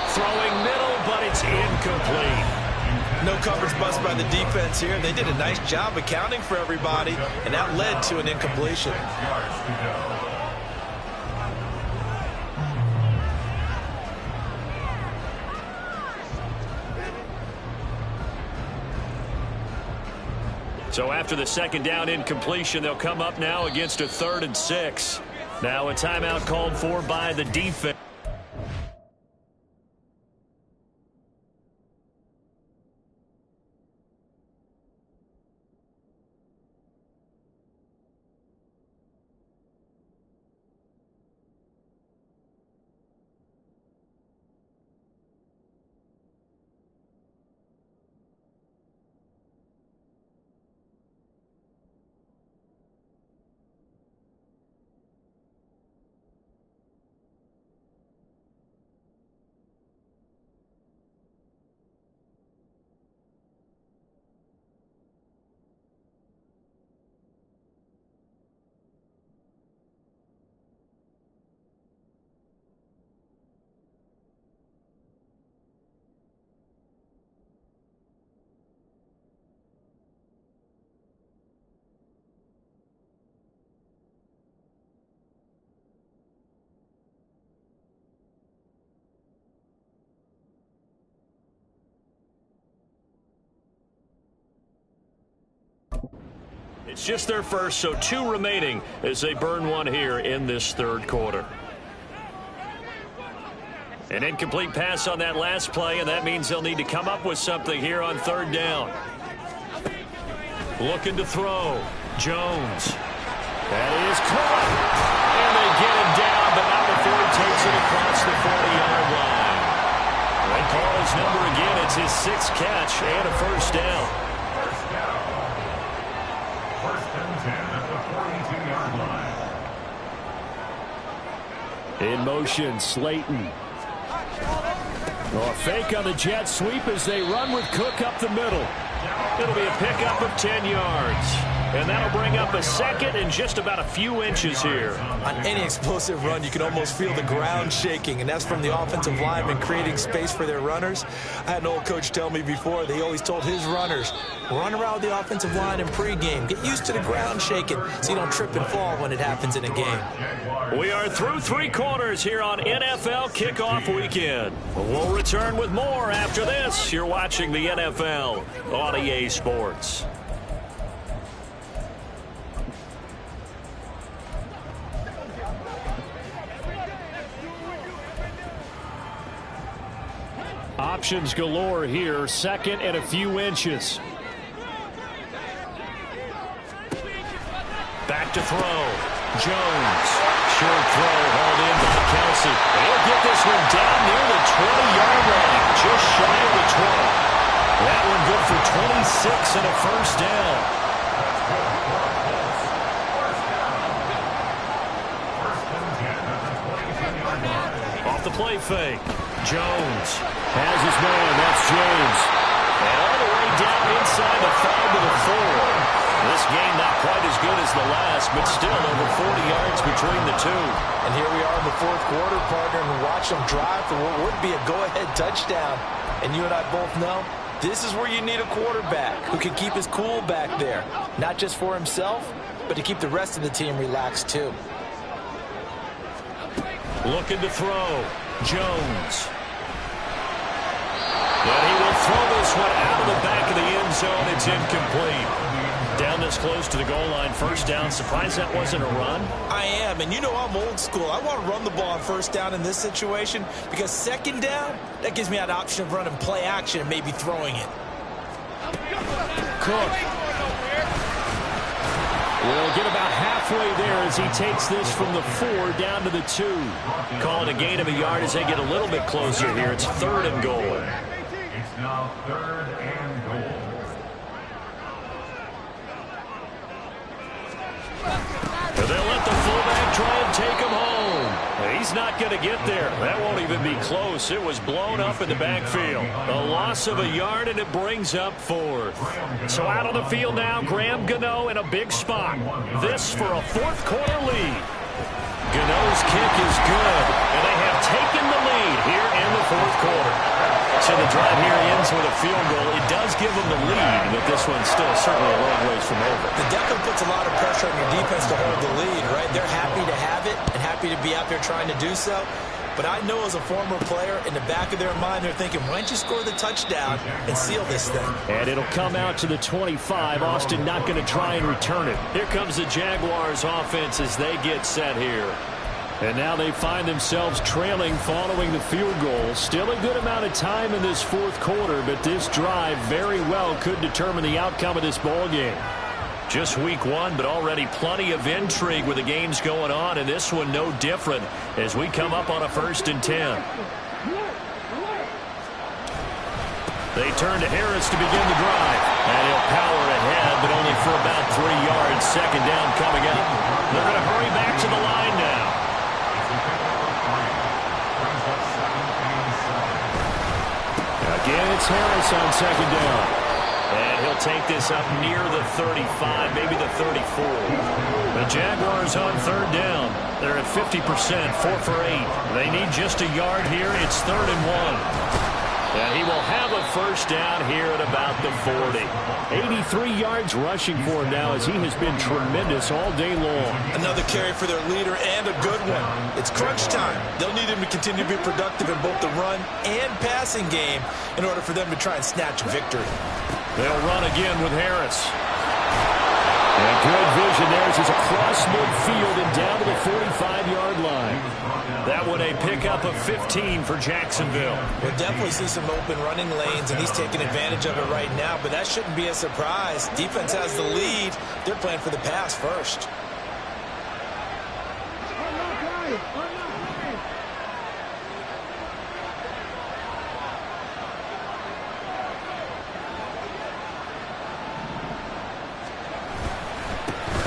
Throwing middle, but it's incomplete. No coverage bust by the defense here. They did a nice job accounting for everybody, and that led to an incompletion. So after the second down incompletion, they'll come up now against a 3rd and 6. Now a timeout called for by the defense. It's just their first, so 2 remaining as they burn one here in this 3rd quarter. An incomplete pass on that last play, and that means they'll need to come up with something here on 3rd down. Looking to throw. Jones. That is caught. And they get him down, but not before he takes it across the 40-yard line. They call his number again. It's his 6th catch and a 1st down. In motion, Slayton. Oh, a fake on the jet sweep as they run with Cook up the middle. It'll be a pickup of 10 yards. And that'll bring up a 2nd and just about a few inches here. On any explosive run, you can almost feel the ground shaking, and that's from the offensive linemen creating space for their runners. I had an old coach tell me before, he always told his runners, run around the offensive line in pregame. Get used to the ground shaking so you don't trip and fall when it happens in a game. We are through 3 quarters here on NFL Kickoff Weekend. We'll return with more after this. You're watching the NFL on EA Sports. Options galore here. Second and a few inches. Back to throw. Jones. Short throw hauled in by Kelsey. He'll get this one down near the 20-yard line. Just shy of the 20. That one good for 26 and a first down. Off the play fake. Jones has his man. That's James. And all the way down inside the 5 to the 4. This game not quite as good as the last, but still over 40 yards between the two. And here we are in the fourth quarter, partner, and watch them drive for what would be a go-ahead touchdown. And you and I both know this is where you need a quarterback who can keep his cool back there, not just for himself, but to keep the rest of the team relaxed too. Looking to throw. Jones. And he will throw this one out of the back of the end zone. It's incomplete. Down this close to the goal line. First down. Surprised that wasn't a run? I am, and you know I'm old school. I want to run the ball on first down in this situation because second down, that gives me that option of running play action and maybe throwing it. Cook will get about halfway there as he takes this from the 4 down to the 2. Calling a gain of a yard as they get a little bit closer here. It's 3rd and goal. It's now 3rd and goal. And they'll let the fullback try and take him home. He's not going to get there. That won't even be close. It was blown up in the backfield. A loss of a yard, and it brings up 4th. So out on the field now, Graham Gano in a big spot. This for a fourth quarter lead. Gano's kick is good, and they have taken the lead here in the fourth quarter. So the drive here ends with a field goal. It does give them the lead, but this one's still certainly a long ways from over. It definitely puts a lot of pressure on your defense to hold the lead, right? They're happy to have it and happy to be out there trying to do so. But I know as a former player, in the back of their mind, they're thinking, why don't you score the touchdown and seal this thing? And it'll come out to the 25. Austin not going to try and return it. Here comes the Jaguars offense as they get set here. And now they find themselves trailing following the field goal. Still a good amount of time in this fourth quarter, but this drive very well could determine the outcome of this ball game. Just week 1, but already plenty of intrigue with the games going on, and this one no different as we come up on a 1st and 10. They turn to Harris to begin the drive, and he'll power ahead, but only for about 3 yards. Second down coming up. They're going to hurry back to the line now. Again, it's Harris on second down. And he'll take this up near the 35, maybe the 34. The Jaguars on 3rd down. They're at 50%, 4 for 8. They need just a yard here. It's 3rd and 1. And he will have a first down here at about the 40. 83 yards rushing for him now as he has been tremendous all day long. Another carry for their leader and a good one. It's crunch time. They'll need him to continue to be productive in both the run and passing game in order for them to try and snatch a victory. They'll run again with Harris. And good vision there as he's across midfield and down to the 45-yard line. That one a pickup of 15 for Jacksonville. We'll definitely see some open running lanes, and he's taking advantage of it right now, but that shouldn't be a surprise. Defense has the lead. They're playing for the pass first.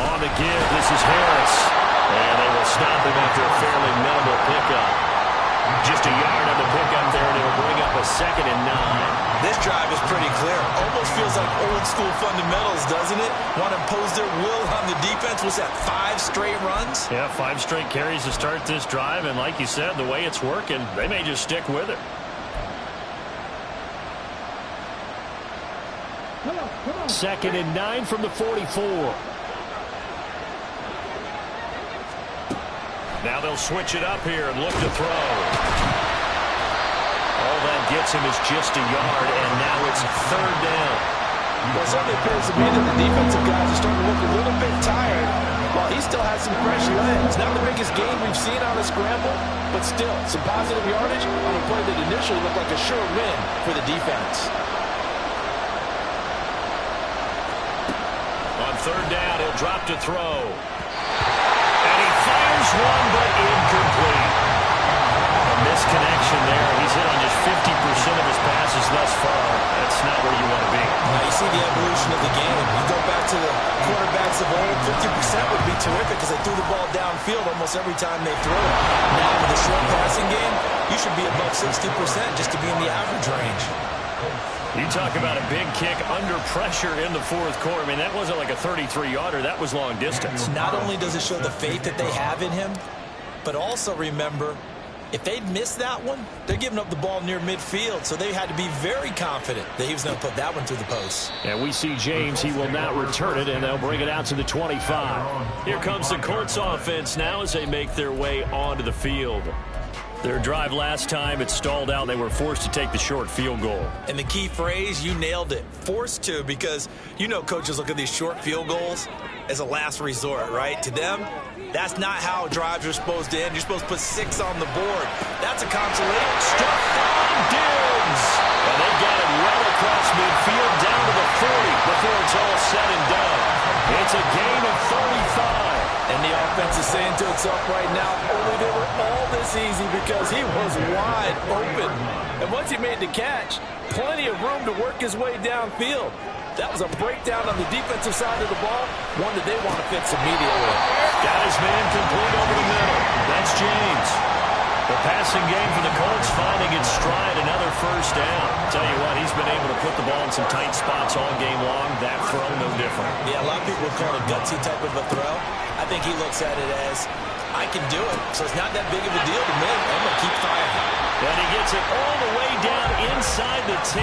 On the give, this is Harris. And they will stop him after a fairly minimal pickup. Just a yard on the pickup there, and it'll bring up a 2nd and 9. This drive is pretty clear. Almost feels like old school fundamentals, doesn't it? Want to impose their will on the defense. Was that 5 straight runs? Yeah, 5 straight carries to start this drive, and like you said, the way it's working, they may just stick with it. 2nd and 9 from the 44. Now they'll switch it up here and look to throw. All that gets him is just a yard, and now it's 3rd down. Well, it certainly appears to me that the defensive guys are starting to look a little bit tired while he still has some fresh legs. Not the biggest gain we've seen on a scramble, but still some positive yardage on a play that initially looked like a sure win for the defense. On third down, he'll drop to throw. And he fires one, but incomplete. A misconnection there. He's hit on just 50% of his passes thus far. That's not where you want to be. Now, you see the evolution of the game. You go back to the quarterbacks of old, 50% would be terrific because they threw the ball downfield almost every time they threw it. Now, with the short passing game, you should be above 60% just to be in the average range. You talk about a big kick under pressure in the fourth quarter. I mean, that wasn't like a 33-yarder. That was long distance. Not only does it show the faith that they have in him, but also remember, if they'd missed that one, they're giving up the ball near midfield, so they had to be very confident that he was going to put that one through the post. And we see James. He will not return it, and they'll bring it out to the 25. Here comes the Colts offense now as they make their way onto the field. Their drive last time, it stalled out. They were forced to take the short field goal. And the key phrase, you nailed it, forced to, because you know coaches look at these short field goals as a last resort, right? To them, that's not how drives are supposed to end. You're supposed to put 6 on the board. That's a consolation. Struck down Diggs. And they've got it well across midfield down to the 40 before it's all said and done. It's a gain of 35. And the offense is saying to itself right now, only they were all this easy because he was wide open. And once he made the catch, plenty of room to work his way downfield. That was a breakdown on the defensive side of the ball, one that they want to fix immediately. Got his man complete over the middle. That's James. The passing game for the Colts finding its stride, another first down. Tell you what, he's been able to put the ball in some tight spots all game long. That throw, no different. Yeah, a lot of people would call it a gutsy type of a throw. I think he looks at it as, I can do it, so it's not that big of a deal to me. I'm going to keep firing. And he gets it all the way down inside the 10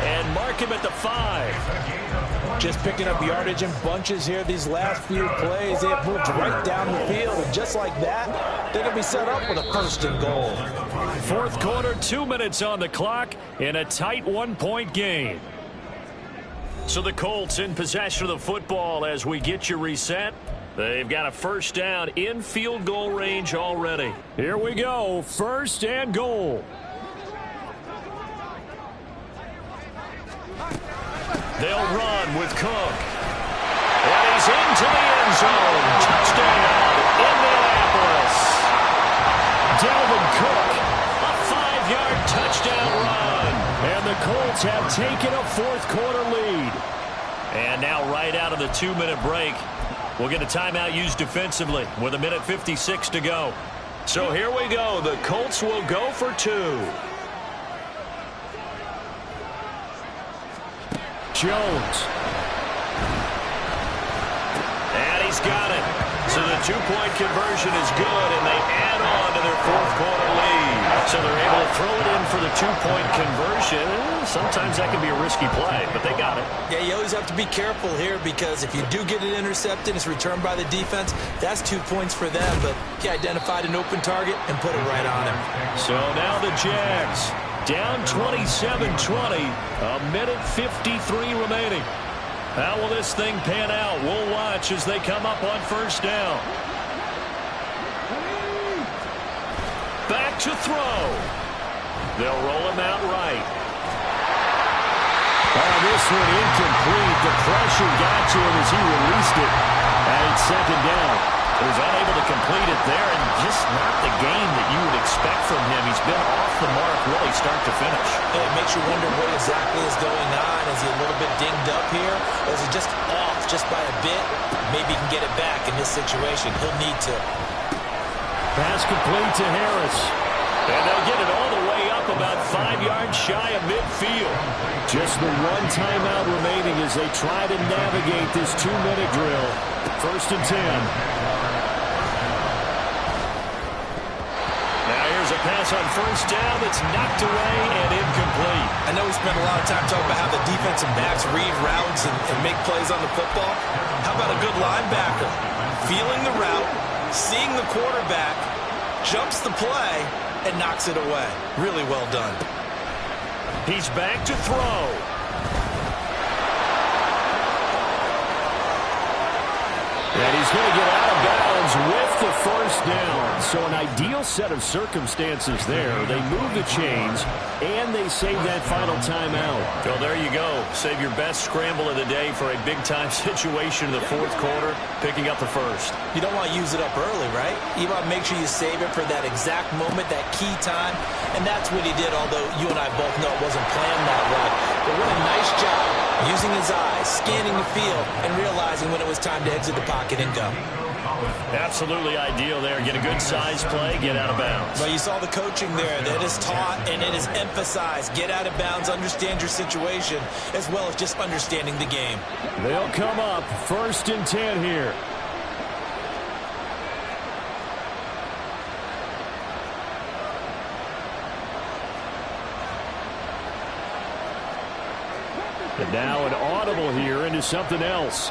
and mark him at the 5. Just picking up yardage in bunches here these last few plays. They have moved right down the field, and just like that, they're going to be set up with a first and goal. Fourth quarter, 2 minutes on the clock in a tight 1-point game. So the Colts in possession of the football as we get you reset. They've got a first down in field goal range already. Here we go, first and goal. They'll run with Cook. And he's into the end zone. Touchdown, Indianapolis. Dalvin Cook, a 5-yard touchdown run. And the Colts have taken a fourth quarter lead. And now right out of the 2-minute break, we'll get a timeout used defensively with 1:56 to go. So here we go. The Colts will go for 2. Jones. And he's got it. So the 2-point conversion is good, and they add on to their fourth quarter lead. So they're able to throw it in for the 2-point conversion. Sometimes that can be a risky play, but they got it. Yeah, you always have to be careful here because if you do get it intercepted, it's returned by the defense, that's 2 points for them. But he identified an open target and put it right on him. So now the Jags down 27-20, 1:53 remaining. How will this thing pan out? We'll watch as they come up on first down. Back to throw. They'll roll him out right. Oh, this one incomplete. The pressure got to him as he released it. And it's second down. He was unable to complete it there, and just not the game that you would expect from him. He's been off the mark really start to finish. Yeah, it makes you wonder what exactly is going on. Is he a little bit dinged up here? Or is he just off just by a bit? Maybe he can get it back in this situation. He'll need to. Pass complete to Harris. And they'll get it all the way up about 5 yards shy of midfield. Just the one timeout remaining as they try to navigate this 2-minute drill. First and 10. Now here's a pass on first down that's knocked away and incomplete. I know we spent a lot of time talking about how the defensive backs read routes and make plays on the football. How about a good linebacker? Feeling the route, seeing the quarterback, jumps the play, and knocks it away. Really well done. He's back to throw. And he's going to get out of bounds with the first down. So an ideal set of circumstances there. They move the chains, and they save that final timeout. Well, there you go. Save your best scramble of the day for a big-time situation in the fourth quarter, picking up the first. You don't want to use it up early, right? You want to make sure you save it for that exact moment, that key time. And that's what he did, although you and I both know it wasn't planned that way. But what a nice job using his eyes, scanning the field, and realizing when it was time to exit the pocket and go. Absolutely ideal there. Get a good size play, get out of bounds. Well, you saw the coaching there. That is taught and it is emphasized. Get out of bounds, understand your situation, as well as just understanding the game. They'll come up 1st and 10 here. And now an audible here into something else.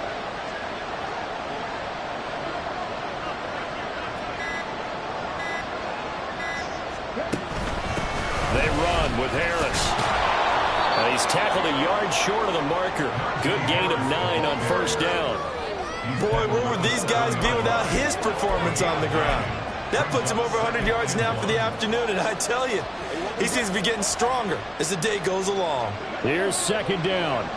They run with Harris. He's tackled a yard short of the marker. Good gain of 9 on first down. Boy, what would these guys be without his performance on the ground? That puts him over 100 yards now for the afternoon, and I tell you, he seems to be getting stronger as the day goes along. Here's 2nd down.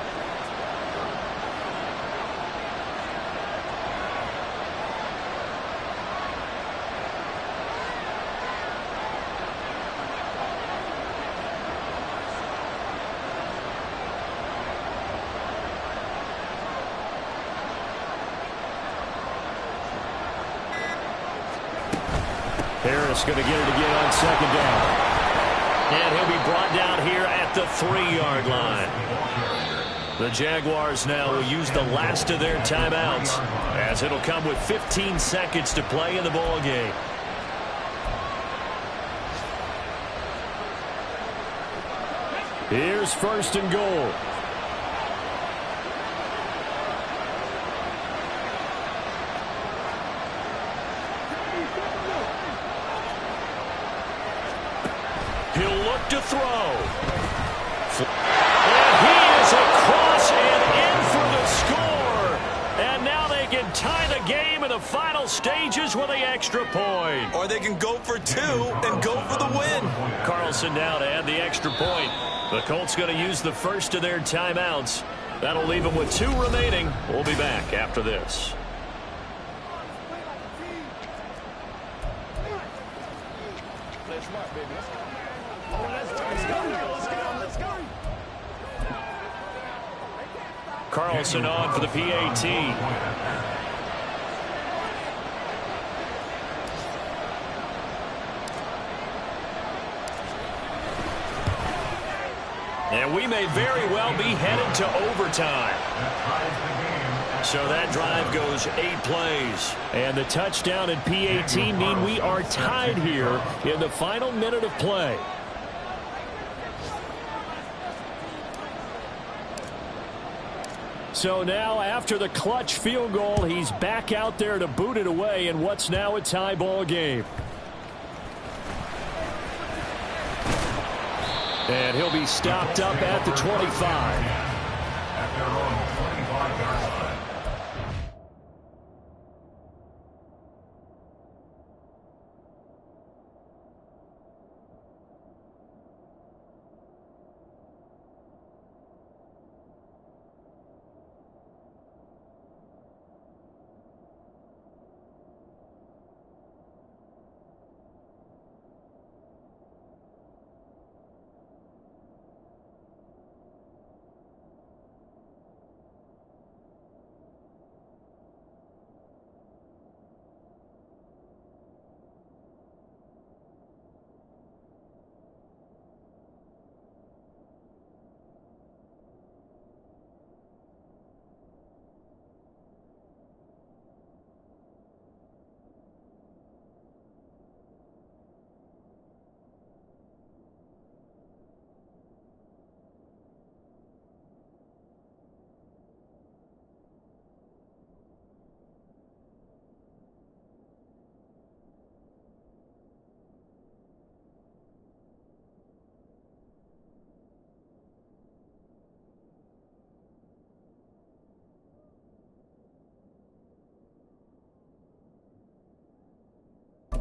Harris going to get it again on 2nd down. And he'll be brought down here at the 3-yard line. The Jaguars now will use the last of their timeouts, as it'll come with 15 seconds to play in the ball game. Here's 1st and goal. He'll look to throw. And he is across and in for the score. And now they can tie the game in the final stages with the extra point. Or they can go for 2 and go for the win. Carlson now to add the extra point. The Colts going to use the first of their timeouts. That'll leave them with 2 remaining. We'll be back after this. Carlson on for the PAT. And we may very well be headed to overtime. So that drive goes 8 plays. And the touchdown and PAT mean we are tied here in the final minute of play. So now, after the clutch field goal, he's back out there to boot it away in what's now a tie ball game. And he'll be stopped up at the 25. At their own 25-yard line.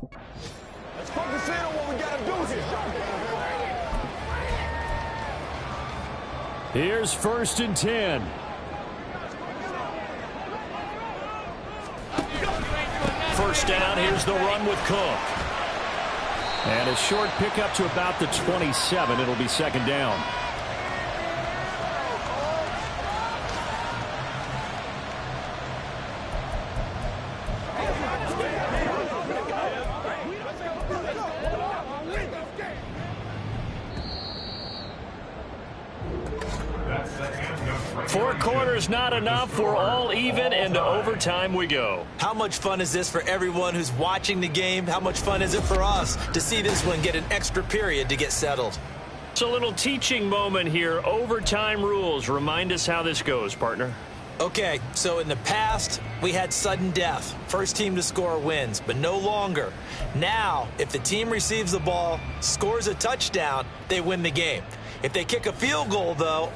Let's focus in on what we got to do here. Here's 1st and 10. First down, here's the run with Cook. And a short pickup to about the 27. It'll be 2nd down. Four quarters not enough. We're all even, and to overtime we go. How much fun is this for everyone who's watching the game? How much fun is it for us to see this one get an extra period to get settled? It's a little teaching moment here. Overtime rules. Remind us how this goes, partner. Okay, so in the past, we had sudden death. First team to score wins, but no longer. Now, if the team receives the ball, scores a touchdown, they win the game. If they kick a field goal, though...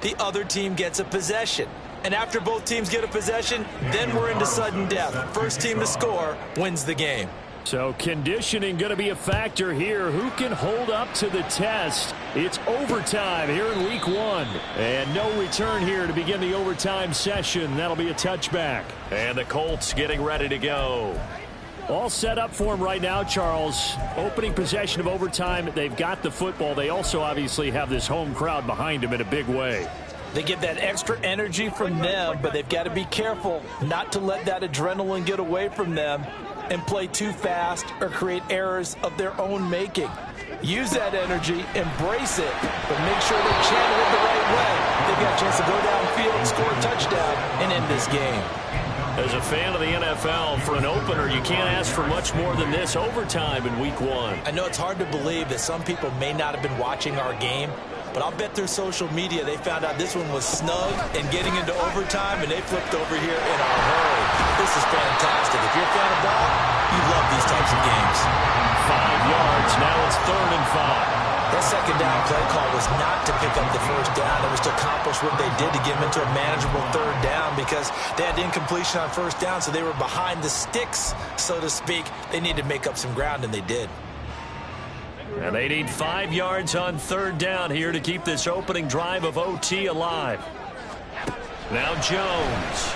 The other team gets a possession. And after both teams get a possession, then we're into sudden death. First team to score wins the game. So conditioning going to be a factor here. Who can hold up to the test? It's overtime here in week 1. And no return here to begin the overtime session. That'll be a touchback. And the Colts getting ready to go. All set up for him right now, Charles. Opening possession of overtime. They've got the football. They also obviously have this home crowd behind them in a big way. They get that extra energy from them, but they've got to be careful not to let that adrenaline get away from them and play too fast or create errors of their own making. Use that energy, embrace it, but make sure they channel it the right way. They've got a chance to go downfield, score a touchdown, and end this game. As a fan of the NFL, for an opener, you can't ask for much more than this overtime in week 1. I know it's hard to believe that some people may not have been watching our game, but I'll bet their social media they found out this one was snug and getting into overtime, and they flipped over here in a hurry. This is fantastic. If you're a fan of ball, you love these types of games. 5 yards. Now it's 3rd and 5. That second down play call was not to pick up the first down. It was to accomplish what they did to get them into a manageable 3rd down because they had incompletion on first down, so they were behind the sticks, so to speak. They needed to make up some ground, and they did. And they need 5 yards on 3rd down here to keep this opening drive of OT alive. Now Jones.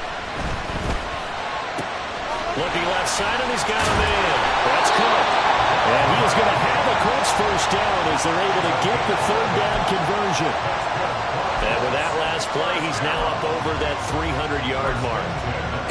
Looking left side, and he's got him in. That's Cook. And he is going to have a Colts first down as they're able to get the 3rd down conversion. And with that last play, he's now up over that 300-yard mark.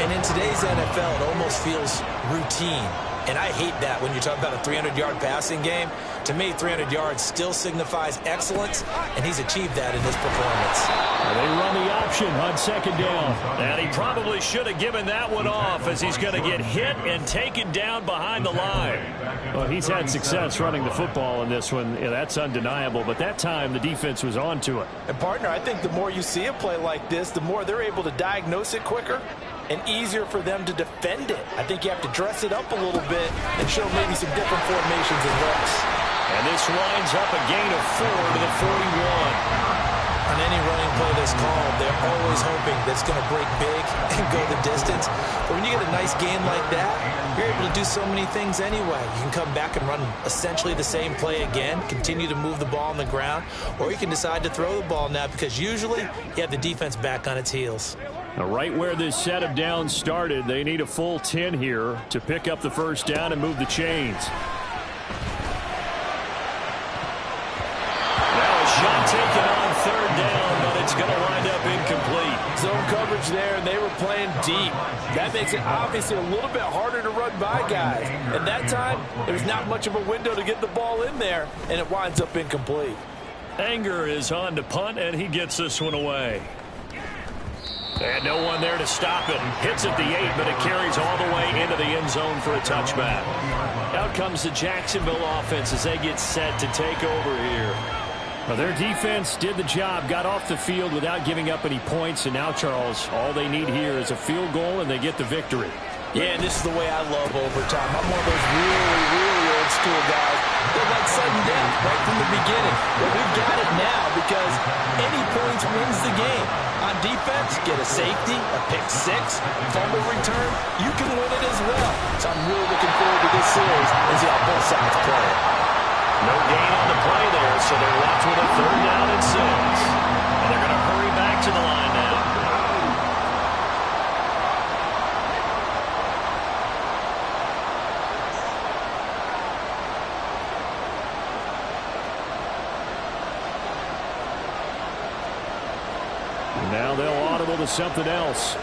And in today's NFL, it almost feels routine. And I hate that when you're talking about a 300-yard passing game. To me, 300 yards still signifies excellence, and he's achieved that in this performance. They run the option on 2nd down. And he probably should have given that one off as he's going to get hit and taken down behind the line. Well, he's had success running the football in this one. Yeah, that's undeniable. But that time, the defense was on to it. And, partner, I think the more you see a play like this, the more they're able to diagnose it quicker and easier for them to defend it. I think you have to dress it up a little bit and show maybe some different formations and looks. And this winds up a gain of 4 to the 41. On any running play that's called, they're always hoping that it's going to break big and go the distance. But when you get a nice gain like that, you're able to do so many things anyway. You can come back and run essentially the same play again, continue to move the ball on the ground, or you can decide to throw the ball now because usually you have the defense back on its heels. Now, right where this set of downs started, they need a full 10 here to pick up the first down and move the chains. Shot taken on 3rd down, but it's going to wind up incomplete. Zone coverage there, and they were playing deep. That makes it obviously a little bit harder to run by guys. And that time, there's not much of a window to get the ball in there, and it winds up incomplete. Anger is on to punt, and he gets this one away. And no one there to stop it. Hits at the 8, but it carries all the way into the end zone for a touchback. Out comes the Jacksonville offense as they get set to take over here. Well, their defense did the job, got off the field without giving up any points, and now, Charles, all they need here is a field goal, and they get the victory. Yeah, and this is the way I love overtime. I'm one of those really, really old school guys. They're like sudden death right from the beginning. But we've got it now because any points wins the game. On defense, get a safety, a pick six, fumble return, you can win it as well. So I'm really looking forward to this series and see how both sides play it. No gain on the play there, so they're left with a 3rd down and 6. And they're going to hurry back to the line now. And now they'll audible to something else.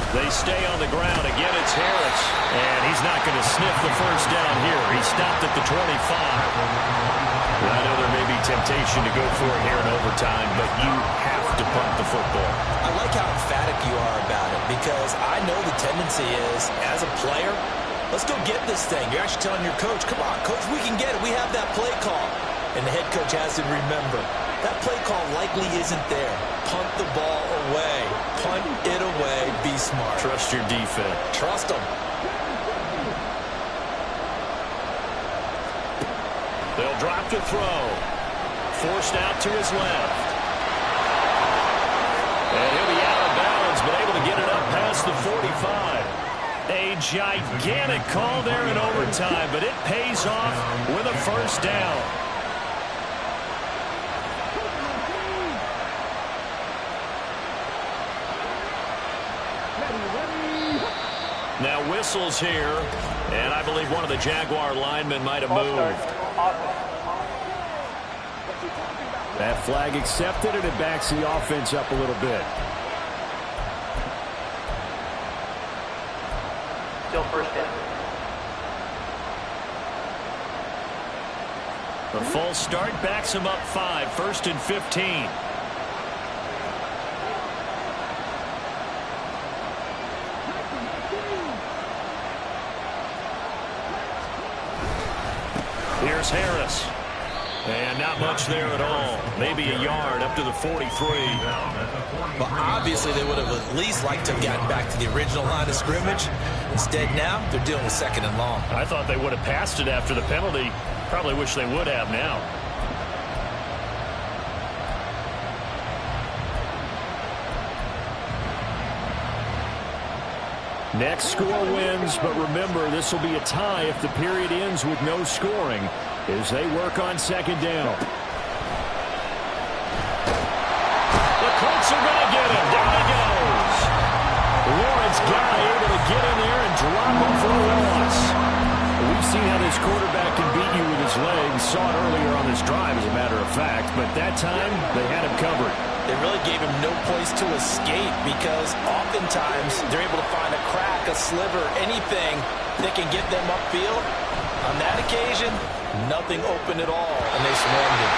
They stay on the ground. Again, it's Harris. And he's not going to sniff the first down here. He stopped at the 25. I know there may be temptation to go for it here in overtime, but you have to punt the football. I like how emphatic you are about it because I know the tendency is, as a player, let's go get this thing. You're actually telling your coach, come on, coach, we can get it. We have that play call. And the head coach has to remember, that play call likely isn't there. Punt the ball away. Punt it away. Be smart. Trust your defense. Trust them. drop to throw. Forced out to his left. And he'll be out of bounds, but able to get it up past the 45. A gigantic call there in overtime, but it pays off with a first down. Now whistles here, and I believe one of the Jaguar linemen might have moved. That flag accepted, and it backs the offense up a little bit. Still first down. The false start backs him up 5, 1st and 15. Here's Harris. And not much there at all. Maybe a yard up to the 43. Well, obviously they would have at least liked to have gotten back to the original line of scrimmage. Instead now, they're dealing with 2nd and long. I thought they would have passed it after the penalty. Probably wish they would have now. Next score wins, but remember, this will be a tie if the period ends with no scoring as they work on 2nd down. The Colts are going to get him. Down he goes. Lawrence Guy able to get in there and drop him for a loss. We've seen how this quarterback can beat you with his legs. Saw it earlier on this drive, as a matter of fact, but that time they had him covered. They really gave him no place to escape because oftentimes they're able to find a crack, a sliver, anything that can get them upfield. On that occasion, nothing open at all, and they swarmed him.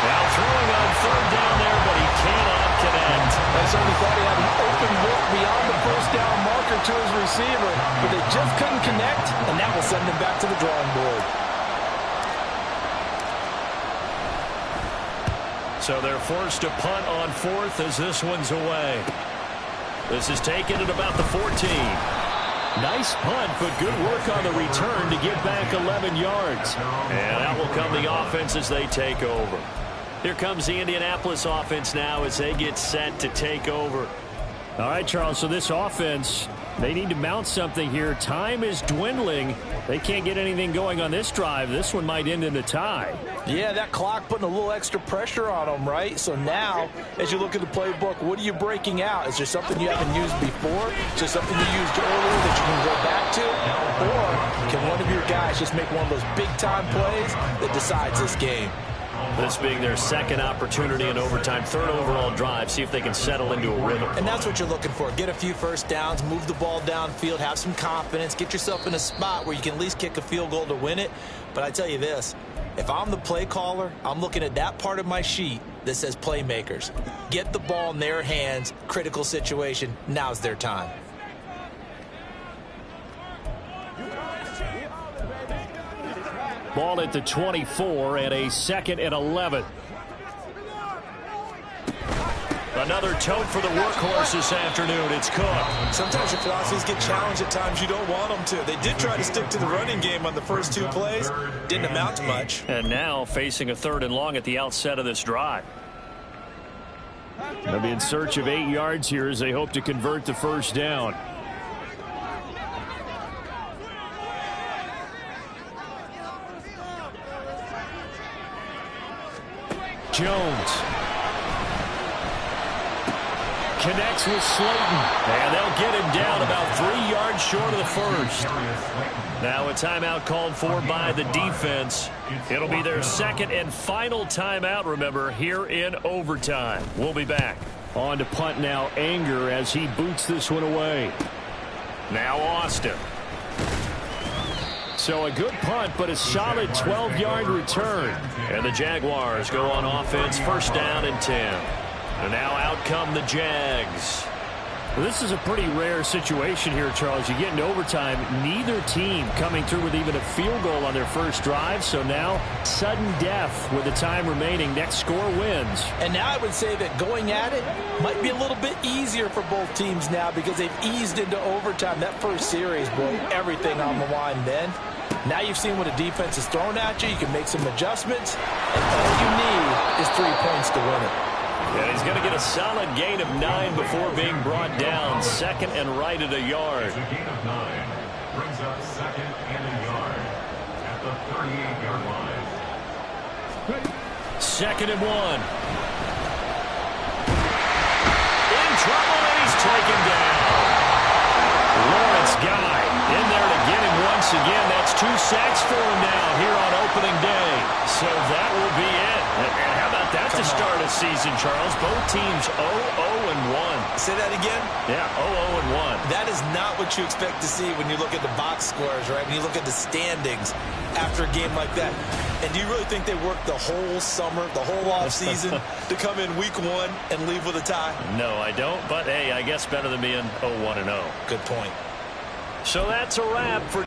Now throwing on 3rd down there, but he cannot connect. I certainly thought he had an open look beyond the 1st down marker to his receiver, but they just couldn't connect, and that will send him back to the drawing board. So they're forced to punt on 4th as this one's away. This is taken at about the 14. Nice punt, but good work on the return to get back 11 yards. And out will come the offense as they take over. Here comes the Indianapolis offense now as they get set to take over. All right, Charles, so this offense, they need to mount something here. Time is dwindling. They can't get anything going on this drive. This one might end in a tie. Yeah, that clock putting a little extra pressure on them, right? So now, as you look at the playbook, what are you breaking out? Is there something you haven't used before? Is there something you used earlier that you can go back to? Or can one of your guys just make one of those big-time plays that decides this game? This being their 2nd opportunity in overtime, 3rd overall drive. See if they can settle into a rhythm. And that's what you're looking for. Get a few first downs, move the ball downfield, have some confidence, get yourself in a spot where you can at least kick a field goal to win it. But I tell you this, if I'm the play caller, I'm looking at that part of my sheet that says playmakers. Get the ball in their hands, critical situation, now's their time. Ball at the 24 and a 2nd and 11. Another tote for the workhorse this afternoon. It's Cook. Sometimes your philosophies get challenged at times you don't want them to. They did try to stick to the running game on the first 2 plays. Didn't amount to much. And now facing a 3rd and long at the outset of this drive. They'll be in search of 8 yards here as they hope to convert the first down. Jones connects with Slayton, and they'll get him down about 3 yards short of the first. Now a timeout called for by the defense. It'll be their 2nd and final timeout, remember, here in overtime. We'll be back. On to punt now, Anger, as he boots this one away. Now Austin. So a good punt, but a solid 12-yard return. And the Jaguars go on offense, 1st down and 10. And now out come the Jags. Well, this is a pretty rare situation here, Charles. You get into overtime, neither team coming through with even a field goal on their first drive. So now sudden death with the time remaining. Next score wins. And now I would say that going at it might be a little bit easier for both teams now because they've eased into overtime. That first series, boy, everything on the line then. Now you've seen what a defense is throwing at you. You can make some adjustments, and all you need is 3 points to win it. And he's going to get a solid gain of 9 before being brought down. Second and right at a yard. It's a gain of 9. Brings up second and a yard at the 38-yard line. Second and 1. In trouble, and he's taken down. Lawrence Guy in there to get him once again. That's 2 sacks for him now here on opening day. So that will be it. And how about that to start a season, Charles? Both teams 0-0-1. Say that again? Yeah, 0-0-1. That is not what you expect to see when you look at the box scores, right? When you look at the standings after a game like that. And do you really think they worked the whole summer, the whole offseason to come in week 1 and leave with a tie? No, I don't. But, hey, I guess better than being 0-1-0. Good point. So that's a wrap for